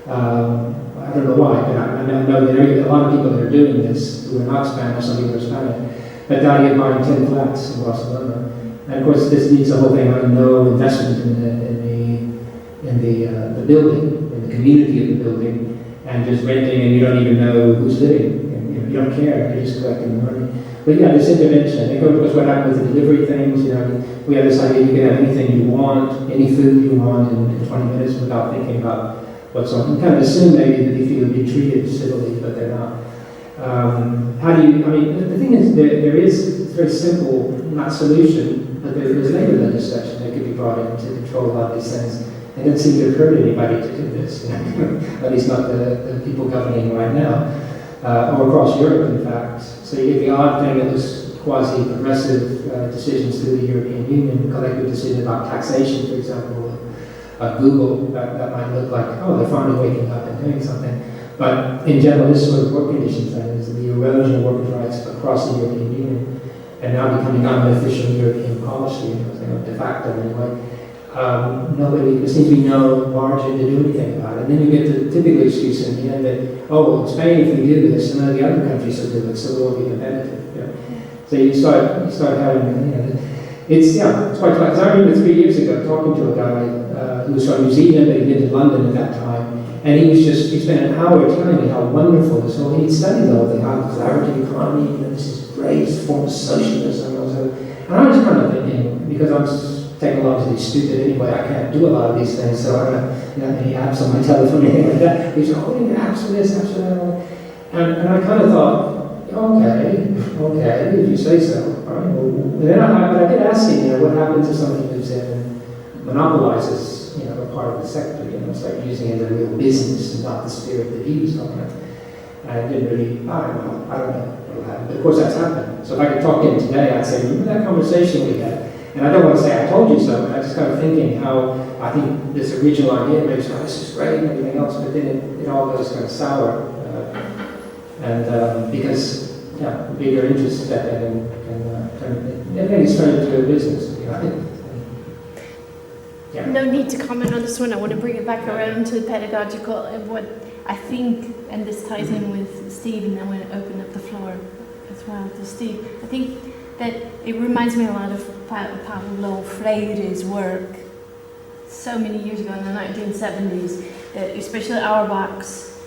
I don't know why, but I know there are a lot of people that are doing this who are not Spanish, some people are Spanish, but now you're buying 10 flats in Barcelona. And of course, this needs the whole thing of no investment in the building, in the community of the building, and just renting, and you don't even know who's living. And, you don't care, you're just collecting the money. But yeah, this intervention, I think it was what happened with the delivery things. We have this idea you can have anything you want, any food you want in 20 minutes without thinking about what's on. You kind of assume maybe that if you'll be treated civilly, but they're not. The thing is, there is, it's very simple, not solution, but there's labor legislation that could be brought in to control a lot of these things. It doesn't seem to occur to anybody to do this, at least not the people governing right now, or across Europe, in fact. So you get the odd thing that was quasi-progressive decisions through the European Union, collective decision about taxation, for example, Google, that might look like, oh, they're finally waking up and doing something. But in general, this sort of work conditions then is the erosion of workers' rights across the European Union, and now becoming not an official European policy, de facto anyway. There seems to be no margin to do anything about it. And then you get the typical excuse in the end that, oh, well, in Spain, if we do this, and then the other countries will do it, so we'll be competitive. So you start having, it's quite funny. I remember 3 years ago talking to a guy who was from New Zealand, but he lived in London at that time, and he spent an hour telling me how wonderful this whole, he'd studied the whole thing, how collaborative economy, this is great, it's a form of socialism. And I was kind of thinking, because I'm technologically stupid anyway, I can't do a lot of these things, so I don't have any apps on my telephone or anything like that. He said, oh, you have apps for this, apps for that. And I kind of thought, okay, if you say so. All right, well, then I did ask him, what happens if somebody moves in and monopolizes, a part of the sector, start using it as a real business and not the spirit that he was talking about. And I didn't really, I don't know what'll happen. But of course that's happened. So if I could talk to him today, I'd say, remember that conversation we had? And I don't want to say I told you so, but I just kind of thinking how I think this original idea makes, this is great and everything else, but then it all goes kind of sour. Because bigger interests step in and maybe it's turned into a business. Yeah. No need to comment on this one. I want to bring it back around to pedagogical and what I think, and this ties in with Steve, and then I'm going to open up the floor as well to Steve. I think that it reminds me a lot of Paulo Freire's work so many years ago in the 1970s, especially Auerbach's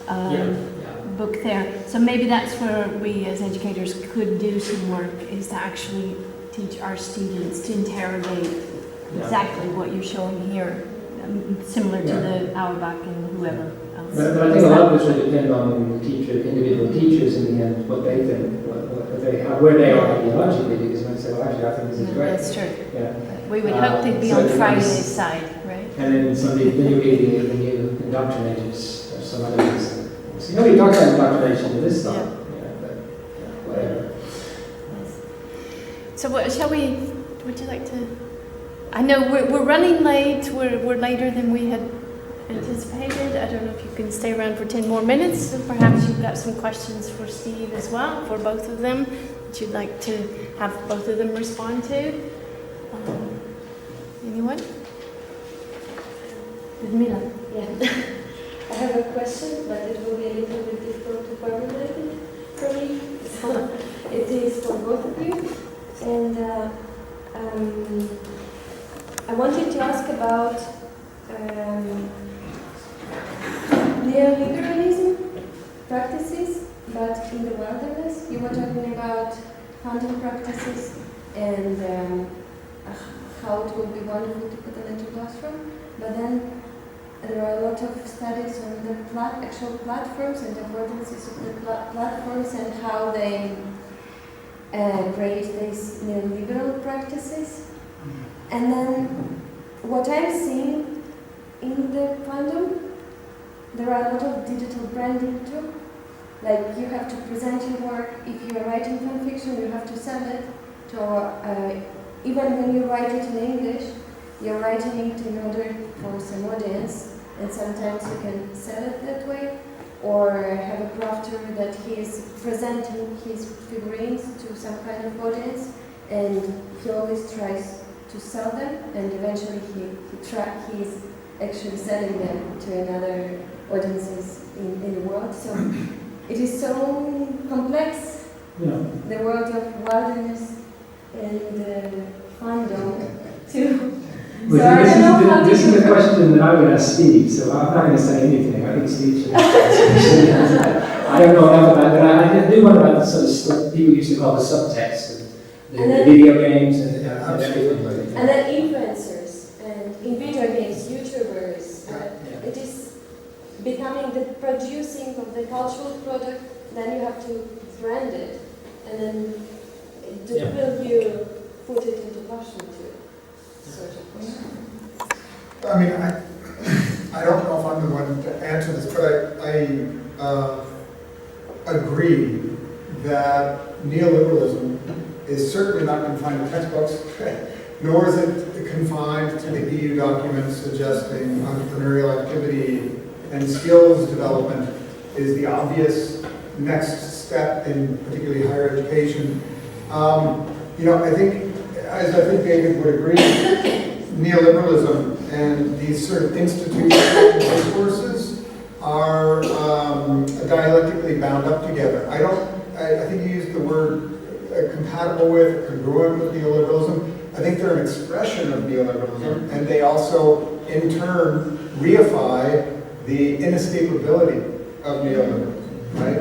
book there. So maybe that's where we as educators could do some work, is to actually teach our students to interrogate exactly what you're showing here, similar to the Auerbach and whoever else. But I think a lot of this will depend on the individual teachers in the end, what they think, where they are ideologically, because when they say, well, actually, I think this is great. That's true. Yeah. We would hope they'd be on Friday's side, right? And then then you'll be the new indoctrinators or some other reason. So nobody talks about indoctrination in this stuff. Yeah, but whatever. So what, would you like to? I know we're running late. We're later than we had anticipated. I don't know if you can stay around for 10 more minutes. Perhaps you've got some questions for Steve as well, for both of them, that you'd like to have both of them respond to. Anyone? Ludmila. Yeah. I have a question, but it will be a little bit difficult to formulate it for me. So it is for both of you. And I wanted to ask about neoliberalism practices, but in the wilderness. You were talking about hunting practices and how it would be wonderful to put them into classroom, but then there are a lot of studies on the actual platforms and the affordances of the platforms and how they create these neoliberal practices. And then what I'm seeing in the fandom, there are a lot of digital branding too. Like you have to present your work. If you are writing fan fiction, you have to sell it to even when you write it in English, you're writing it in order for some audience, and sometimes you can sell it that way, or have a crafter that he is presenting his figurines to some kind of audience, and he always tries to sell them, and eventually he is actually selling them to another audiences in the world. So it is so complex, the world of wilderness and fandom too. So I don't know how this is a question that I would ask Steve, so I'm not going to say anything. I think Steve should I don't know enough about that, but I do wonder about the sort of stuff people used to call the subtext, the video games and everything. And then influencers, and in video games, YouTubers. It is becoming the producing of the cultural product, then you have to brand it, and then will you put it into fashion too? Sort of question. I mean, I don't know if I'm the one to answer this, but I agree that neoliberalism is certainly not confined to textbooks, nor is it confined to the EU documents suggesting entrepreneurial activity and skills development is the obvious next step in particularly higher education. I think, as I think David would agree, neoliberalism and these sort of institutional discourses are dialectically bound up together. I think you used the word compatible with, congruent with neoliberalism. I think they're an expression of neoliberalism, and they also, in turn, reify the inescapability of neoliberalism. Right?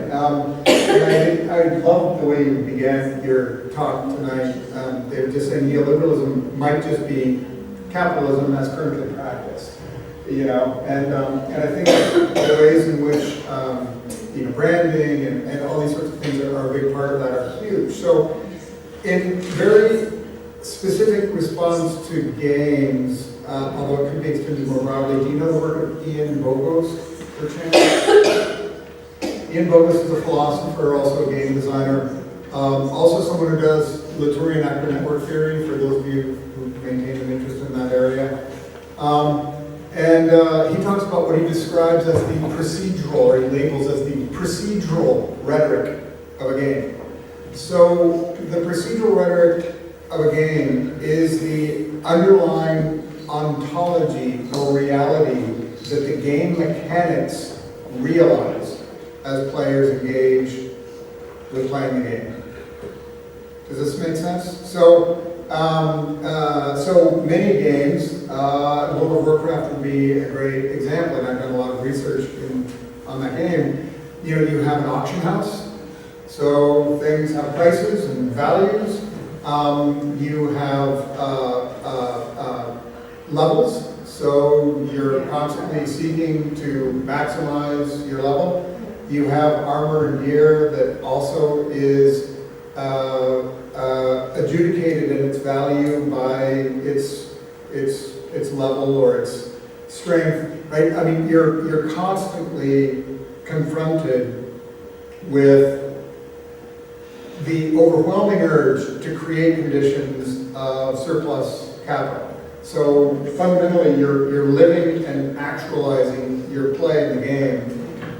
And I love the way you began your talk tonight. They were just saying neoliberalism might just be capitalism as currently practiced, and I think the ways in which branding and all these sorts of things are a big part of that are huge. So, in very specific response to games, although it could be extended more broadly, do you know the work of Ian Bogos, perchance? Ian Bogus is a philosopher, also a game designer, also someone who does Latourian actor network theory, for those of you who maintain an interest in that area. He talks about what he describes as the procedural, or he labels as the procedural rhetoric of a game. So the procedural rhetoric of a game is the underlying ontology or reality that the game mechanics realize as players engage with playing the game. Does this make sense? So, so many games, World of Warcraft would be a great example, and I've done a lot of research on that game. You know, you have an auction house, so things have prices and values. You have levels, so you're constantly seeking to maximize your level. You have armor and gear that also is adjudicated in its value by its level or its strength, right? I mean, you're constantly confronted with the overwhelming urge to create conditions of surplus capital. So fundamentally, you're living and actualizing your play in the game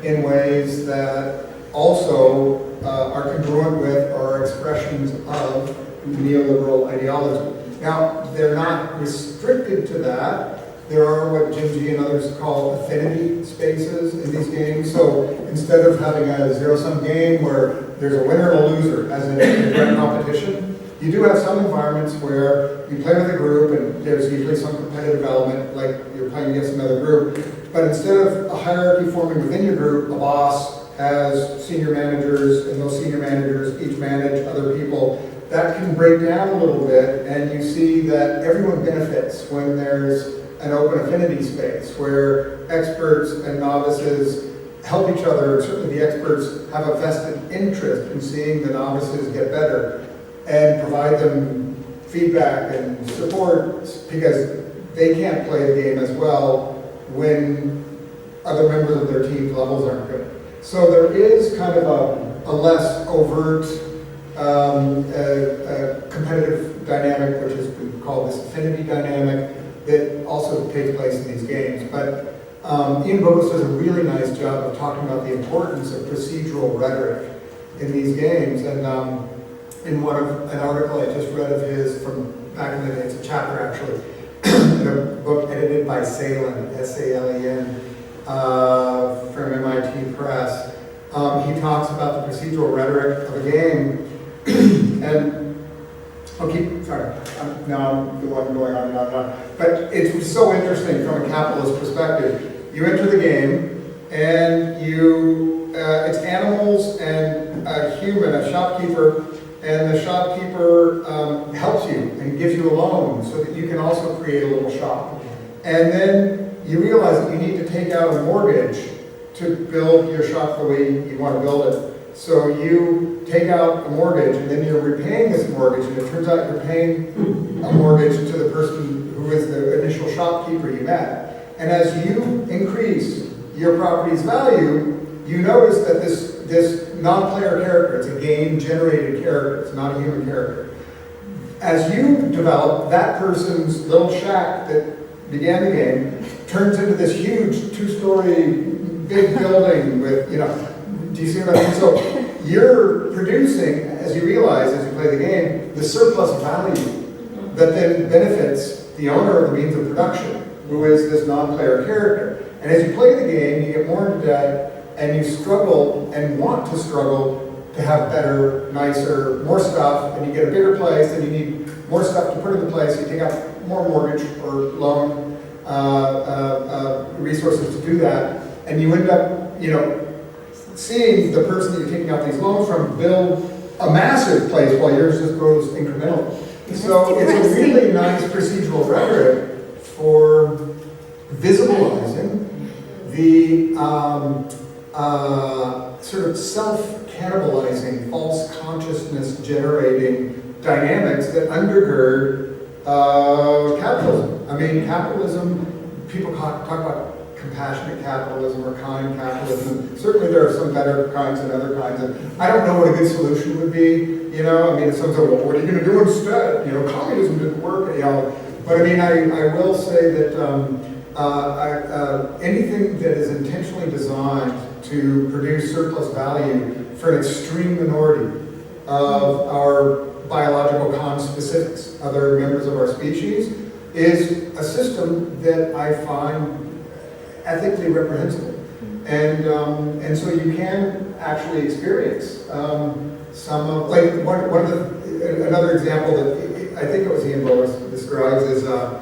in ways that also are congruent with or expressions of neoliberal ideology. Now, they're not restricted to that. There are what Jim G and others call affinity spaces in these games. So instead of having a zero-sum game where there's a winner and a loser, as in a direct competition, you do have some environments where you play with a group and there's usually some competitive element, like you're playing against another group. But instead of a hierarchy forming within your group, a boss has senior managers, and those senior managers each manage other people. That can break down a little bit, and you see that everyone benefits when there's an open affinity space where experts and novices help each other. Certainly the experts have a vested interest in seeing the novices get better and provide them feedback and support, because they can't play the game as well when other members of their team's levels aren't good. So there is kind of a less overt competitive dynamic, which is called this affinity dynamic, that also takes place in these games. But Ian Bogost does a really nice job of talking about the importance of procedural rhetoric in these games. And in an article I just read of his from back in the day, it's a chapter actually, in a book edited by Salen, S-A-L-E-N, from MIT Press. He talks about the procedural rhetoric of a game, and now I'm the one going on and on and on. But it's so interesting from a capitalist perspective. You enter the game, and it's animals and a human, a shopkeeper, and the shopkeeper helps you and gives you a loan so that you can also create a little shop. And then you realize that you need to take out a mortgage to build your shop the way you want to build it. So you take out a mortgage, and then you're repaying this mortgage, and it turns out you're paying a mortgage to the person who is the initial shopkeeper you met. And as you increase your property's value, you notice that this non-player character, it's a game-generated character, it's not a human character. As you develop, that person's little shack that began the game turns into this huge two-story big building with, do you see what I mean? So you're producing, as you realize, as you play the game, the surplus value that then benefits the owner of the means of production, who is this non-player character. And as you play the game, you get more into debt, and you struggle and want to struggle to have better, nicer, more stuff, and you get a bigger place, and you need more stuff to put in the place, you take out more mortgage or loan resources to do that, and you end up, seeing the person that you're taking out these loans from build a massive place while yours just grows incrementally. So it's a really nice procedural rhetoric for visualizing the sort of self-cannibalizing, false consciousness-generating dynamics that undergird capitalism. I mean, capitalism, people talk about compassionate capitalism or kind capitalism. Certainly there are some better kinds and other kinds. And I don't know what a good solution would be. I mean, if someone said, well, what are you going to do instead? Communism didn't work. But I mean, I will say that anything that is intentionally designed to produce surplus value for an extreme minority of our biological conspecifics, other members of our species, is a system that I find ethically reprehensible. And so you can actually experience some of, like, another example that I think it was Ian Boas describes is I'll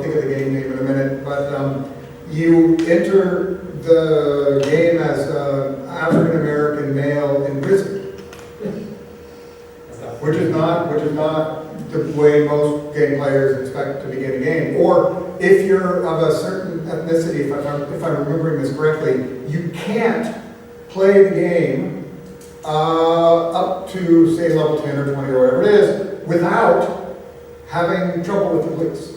think of the game name in a minute, but you enter the game as an African-American male in prison, which is not the way most game players expect to begin a game. Or if you're of a certain ethnicity, if I'm remembering this correctly, you can't play the game up to, say, level 10 or 20 or whatever it is, without having trouble with the police.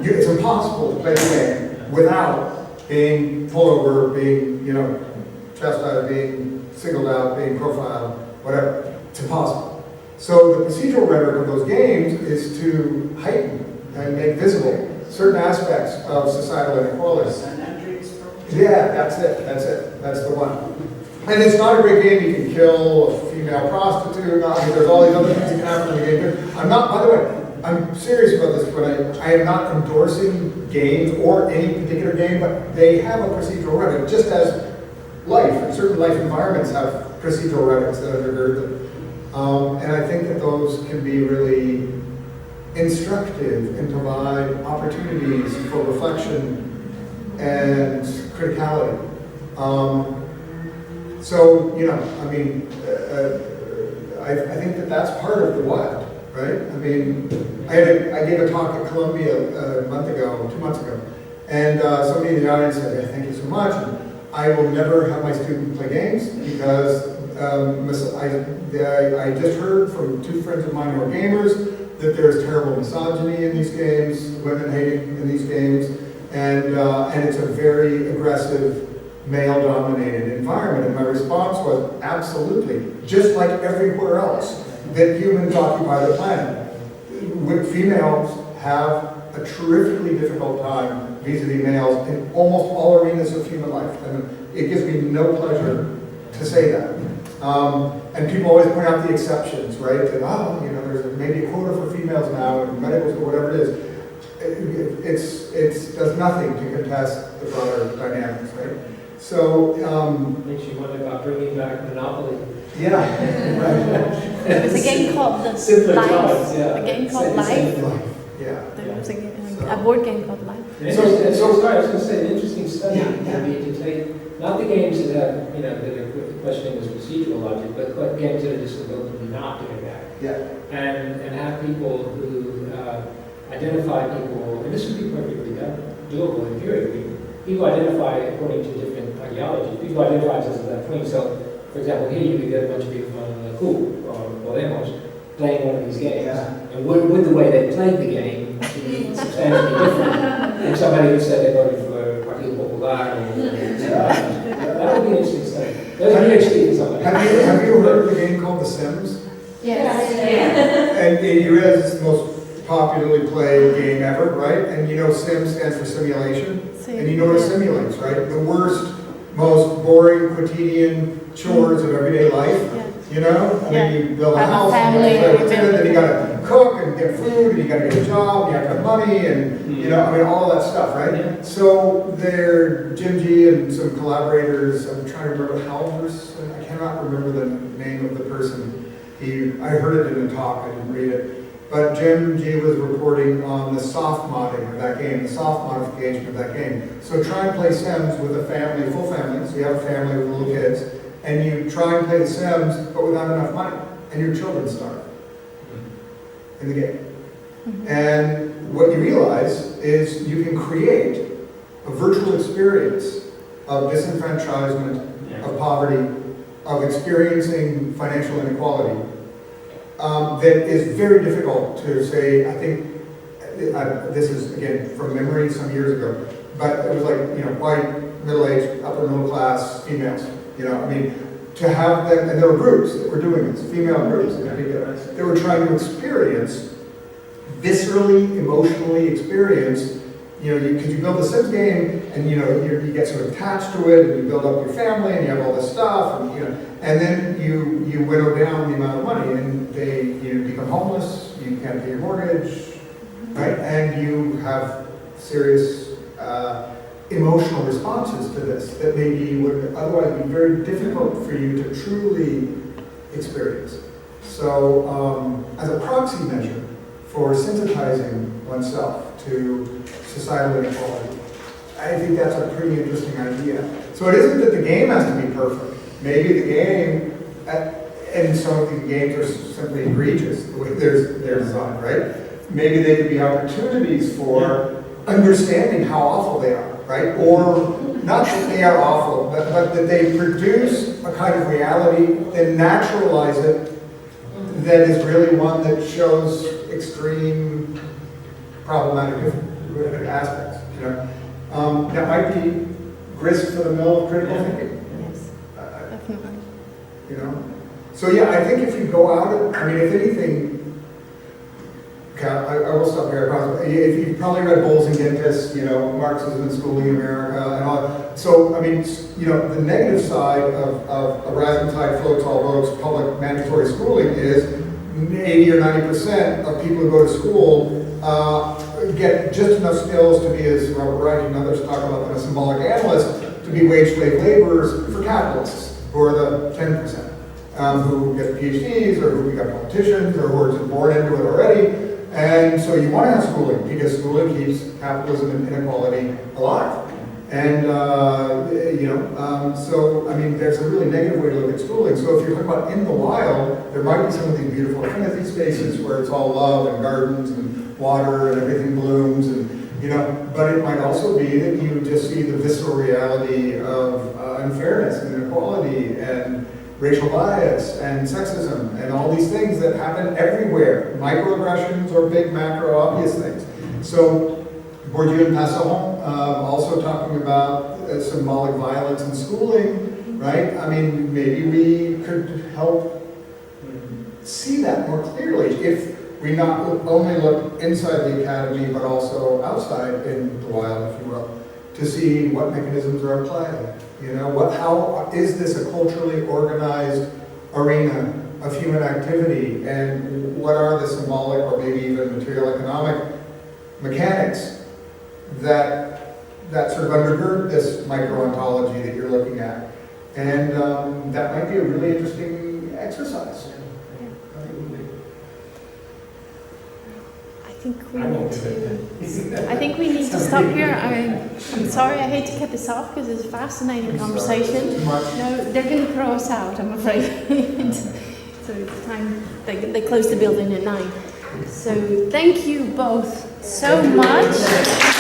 It's impossible to play the game without being pulled over, being, chastised, being singled out, being profiled, whatever. It's impossible. So the procedural rhetoric of those games is to heighten and make visible certain aspects of societal inequality. Yeah, that's it. That's the one. And it's not a great game. You can kill a female prostitute. There's all these other things that can happen in the game. I'm not, by the way, I'm serious about this, but I am not endorsing games or any particular game, but they have a procedural rhetoric, just as life, and certain life environments have procedural rhetorics that undergird them. And I think that those can be really instructive and provide opportunities for reflection and criticality. I think that that's part of the what, right? I mean, I gave a talk at Columbia a month ago, 2 months ago, and somebody in the audience said, "Hey, thank you so much. And I will never have my students play games because I just heard from 2 friends of mine who are gamers that there's terrible misogyny in these games, women hating in these games, and it's a very aggressive, male-dominated environment." And my response was, absolutely, just like everywhere else that humans occupy the planet. Females have a terrifically difficult time vis-a-vis males in almost all arenas of human life, and it gives me no pleasure to say that. And people always point out the exceptions, right? That, there's maybe a quota for females now in medical school, whatever it is. It does nothing to contest the broader dynamics, right? So makes you wonder about bringing back Monopoly. Yeah, right. There was a game called Simpler Life. times, yeah. A game called Life. Yeah. There was a board game called Life. Sorry, I was going to say, an interesting study would be to take, not the games that have, that are questioning this procedural logic, but games that are just deliberately not doing that. Yeah. And have people who identify people, and this would be perfectly doable in theory. People identify according to different ideologies. People identify as that point. So, for example, here you could get a bunch of people from the pool or Podemos playing one of these games. Yeah. And would the way they played the game be substantially different from somebody who said they voted for Partido Popular or that would be an interesting study. There's a PhD in somebody. Have you heard of a game called The Sims? Yes. And ICREA is the most popularly played game ever, right? And Sim stands for simulation. And you know what it simulates, right? The worst, most boring quotidian chores of everyday life. Yeah. You build a house, and you have to play with it, then you gotta cook and get food, and you gotta get a job, and you have to have money, and all of that stuff, right? Yeah. So Jim G and some collaborators, I'm trying to remember Halverson, I cannot remember the name of the person. I heard it in a talk, I didn't read it. But Jim G was reporting on the soft modding of that game, the soft modification of that game. So try and play Sims with a family, full family, so you have a family with little kids, and you try and play the Sims, but without enough money, and your children starve in the game. And what you realize is you can create a virtual experience of disenfranchisement, of poverty, of experiencing financial inequality, that is very difficult to say. I think this is, again, from memory some years ago, but it was like, white, middle-aged, upper middle class females, to have them, and there were groups that were doing this, female groups in particular, they were trying to experience, viscerally, emotionally experience, because you build the Sims game, and you get sort of attached to it, and you build up your family, and you have all this stuff, and then you whittle down the amount of money, and you become homeless, you can't pay your mortgage, right? And you have serious emotional responses to this that maybe would otherwise be very difficult for you to truly experience. So, as a proxy measure for sensitizing oneself to societal inequality, I think that's a pretty interesting idea. So it isn't that the game has to be perfect. Maybe the game, and some of the games are simply egregious the way they're designed, right? Maybe they could be opportunities for understanding how awful they are, right? Or not that they are awful, but that they produce a kind of reality that naturalize it, that is really one that shows extreme problematic aspects. That might be grist for the mill of critical thinking. Yes, definitely. So yeah, I think if you go out, if anything, okay, I will stop here, I promise. If you've probably read Bowles and Gentis, Marxism and Schooling in America, and all that. So, the negative side of a rising tide floats all boats, public mandatory schooling is 80 or 90% of people who go to school get just enough skills to be, as Robert Reich and others talk about, a symbolic analyst, to be wage slave laborers for capitalists, who are the 10%, who get PhDs, or who become politicians, or who are just born into it already. And so you want to have schooling, because schooling keeps capitalism and inequality alive. And, there's a really negative way to look at schooling. So if you're talking about in the wild, there might be some of these beautiful fantasy spaces where it's all love and gardens and water and everything blooms, but it might also be that you just see the visceral reality of unfairness and inequality and racial bias and sexism and all these things that happen everywhere, microaggressions or big macro obvious things. So Bourdieu and Passon also talking about symbolic violence in schooling, right? Maybe we could help see that more clearly if we not only look inside the academy but also outside in the wild, if you will, to see what mechanisms are at play. How is this a culturally organized arena of human activity, and what are the symbolic or maybe even material economic mechanics that sort of undergird this micro-ontology that you're looking at? And that might be a really interesting exercise. I think we need to stop here. I'm sorry, I hate to cut this off because it's a fascinating conversation. No, they're going to throw us out, I'm afraid. So it's time, they close the building at 9. So thank you both so much.